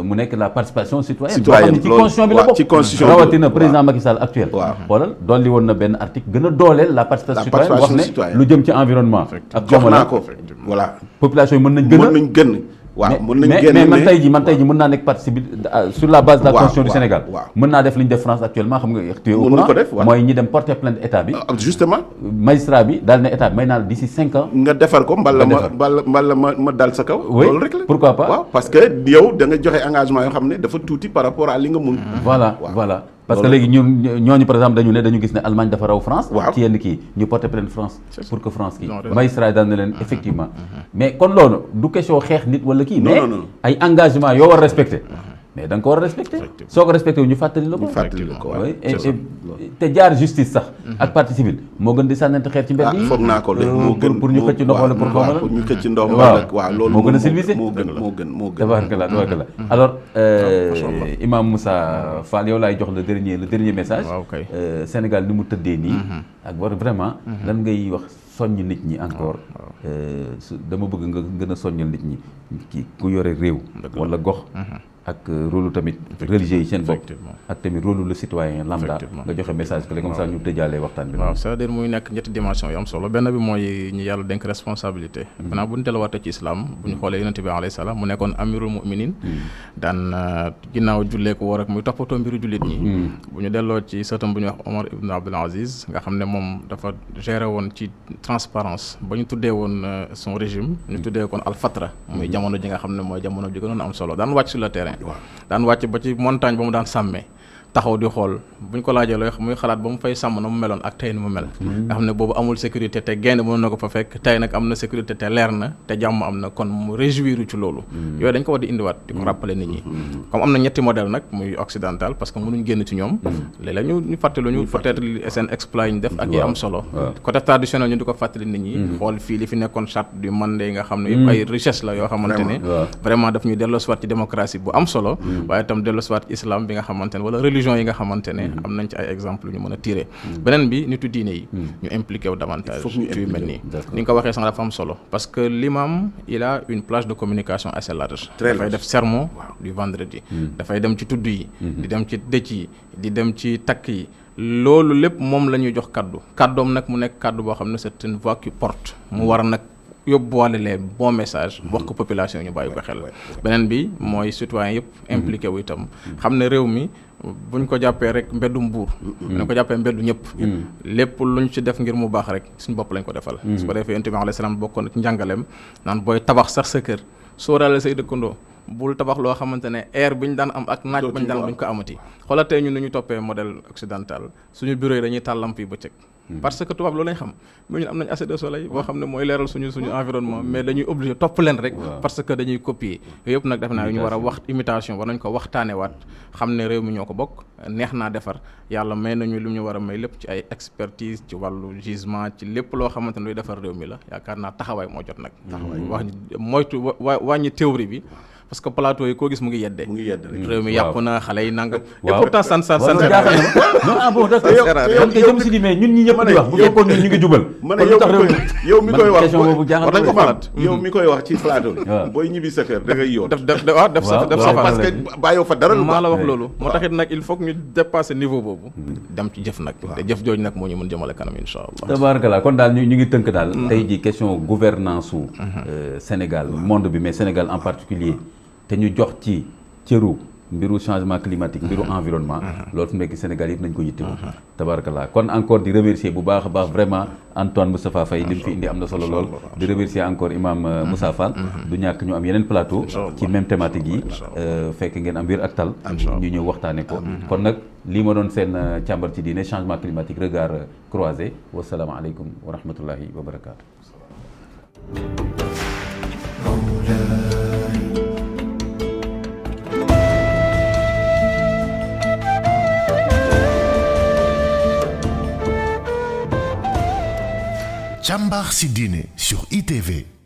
mu nekk la participation citoyenne. boo xam ne ci constitution bi la bokk. ci constitution bi rawatina président Macky Sall actuel. xoolal dolli woon na benn article gën a dooleel la participation citoyenne wax ne lu jëm ci environnement. ak jox naa ko voilà. population yi mën nañ gën waaw mën nañ génn mais man tey ji mën naa nekk participer sur la base de la constitution du Sénégal. mën naa def li ñu def France actuellement xam nga. mën ko def mooy ñi dem porter plainte état bi. justement. magistrat bi daal ne état bi may naa la d'ici 5 ans. nga defar ko mbala ma dal sa kaw. loolu rek la pourquoi pas. waaw parce que yow da nga joxe engagement yoo xam ne dafa tuuti par rapport à li nga mun. voilà parce que léegi ñooñu par exemple dañu gis ne Allemagne dafa raw France. ci yenn kii ñu porter plainte France. pour que France kii magistrat daal na leen effectivement. mais kon loolu du question xeex nit wala kii. mais ay engagement yoo war a respecté. mais da nga ko war a respecté. soo ko respecté wu ñu fàttali la ko. te jaar justice sax. ak partie civile moo gën di sànnante xeer ci mbedd yi. foog naa ko de moo gën pour ñu xëcc ndox wala pour xaw pour ñu xëcc ndox waaw loolu moo gën a civilisé moo gën tabaarkalla alors Imam Moussa Fall yow laay jox le dernier message. Sénégal ni mu tëddee nii. ak vraiment lan ngay wax soññ nit ñi encore dama bëgg nga gën a soññal nit ñi ku yore réew wala gox ak rôle tamit religieux yi seen bopp ak tamit rôle le citoyen lambda nga joxe message que comme ça ñu tëjaalee waxtaan bi. waaw c'est-à-dire muy nekk ñetti dimension yu am solo benn bi mooy ñu yàlla dénk responsabilité. maintenant bu ñu delluwaatee ci islam bu ñu xoolee yonent bi alayhi salaam mu nekkoon amirul mu'minin daan ginnaaw jullee ko war ak muy toppatoo mbiru jullit ñi. bu ñu delloo ci sëtam bu ñuy wax Omar ibn Abdul Aziz nga xam ne moom dafa géré woon ci transparence ba ñu tuddee woon son régime ñu tuddee koon al-fatra muy jamono ji nga xam ne mooy jamono ji gënoon am solo daan wàcc sur le terrain daan wàcc ba ci montagne ba mu daan sàmmee taxaw di xool buñ ko laajee looy muy xalaat ba mu fay sàmm na mu meloon ak tey ni mu mel nga xam ne boobu amul sécurité te gaynde mënoon na ko fa fekk tey nag am na sécurité te leer na te jàmm am na kon mu réjouir ci loolu yooyu dañ ko war di indiwaat di ko rappeler nit ñi comme am na ñetti modèle nag muy occidental parce que mënuñ génn ci ñoom léeg-léeg ñu fàttali ñu peut-être seen exploit yi ñu def ak yi am solo côté traditionnel ñu di ko fàttali nit ñi xool fii li fi nekkoon charte du Mandé nga xam ne yëpp ay richesse la yoo xamante ne vraiment daf ñuy delloosiwaat ci démocratie bu am solo waaye itam delloosiwaat ci islam bi nga xamante ne wala religion yi nga xamante ne am nañ ci ay exemple yu ñu mën a tirer beneen bi nitu diine yi ñu impliqué wu davantage ci yu mel nii ni nga ko waxee sax dafa am solo parce que l'imam il a une plage de communication assez large dafay def sermon du vendredi dafay dem ci tudd yi di dem ci dëcc yi di dem ci takk yi loolu lépp moom la ñuy jox kaddoom nag mu nekk kaddu boo xam ne c'est une voix qui porte mu war nag yóbbuwaale les bons messages wax ko population ñu bàyyi ko xel beneen bi mooy citoyen yëpp impliqué wu itam xam ne réew mi buñ ko jàppee rek mbeddum buur dañ ko jàppee mbeddu ñëpp lépp luñ ci def ngir mu baax rek suñu bopp lañ ko defal su ko defee Yonent bi alayhi salaam bokkoon na ci njàngaleem naan booy tabax sax sa kër sóoraale say dëkkandoo bul tabax loo xamante ne air bi ñu daan am ak naaj bañ daan am duñ ko amati xoolal tey ñun ni ñu toppee modèle occidental suñu bureau yi dañuy taal lamp yi bëccëg parce que tubaab loolu lañ xam mais ñun am nañ assez de soleil boo xam ne mooy leeral suñu environnement mais dañuy obligé topp leen rek parce que dañuy copier yooyu yëpp nag def naa yu ñu war a wax imitation war nañ ko waxtaane waat xam ne réew mi ñoo ko bokk neex naa defar yàlla may nañu lu ñu war a may lépp ci ay expertise ci wàllu gisement ci lépp loo xamante ne luy defar réew mi la yaakaar naa taxawaay moo jot nag wax moytu wàññi théorie bi parce que plateau yi koo gis mu ngi yedde réew mi yàqu na xale yi nanga et pourtant san non ah bon d'accord man kay jëm si di mais ñun ñi ñëpp di wax bu fekkoon ñun ñu ngi jubal yow mi koy wax question boobu jaaxal war nañ ko xalaat yow mi koy wax ci plateau bi booy ñibbi sa kër da ngay yoon def safar parce que bàyyoo fa dara lu maa la wax loolu moo taxit nag il faut que ñu dépasser niveau boobu dem ci jëf nag te jëf jooju nag moo ñu mën jëmale kanam insha allah tabarakallah kon daal ñu ngi tënk daal tey ji question gouvernance su Sénégal monde bi mais Sénégal en particulier te ñu jox ci cëru mbiru changement climatique mbiru environnement loolu fu nekk Sénégal yëpp nañ ko yittewoo tabarakallah kon encore di remercier bu baax a baax vraiment Antoine Moustapha Faye li mu fi indi am na solo lool di remercier encore imam Moussa Fall du ñàkk ñu am yeneen plateau ci même thématique yi fekk ngeen am wér ak tal ñu ñëw waxtaane ko kon nag lii ma doon seen càmbar ci diine changement climatique regard croisé wasalaamaaleykum wa rahmatullahi wa barakaatu. Càmbar si diine sur ITV.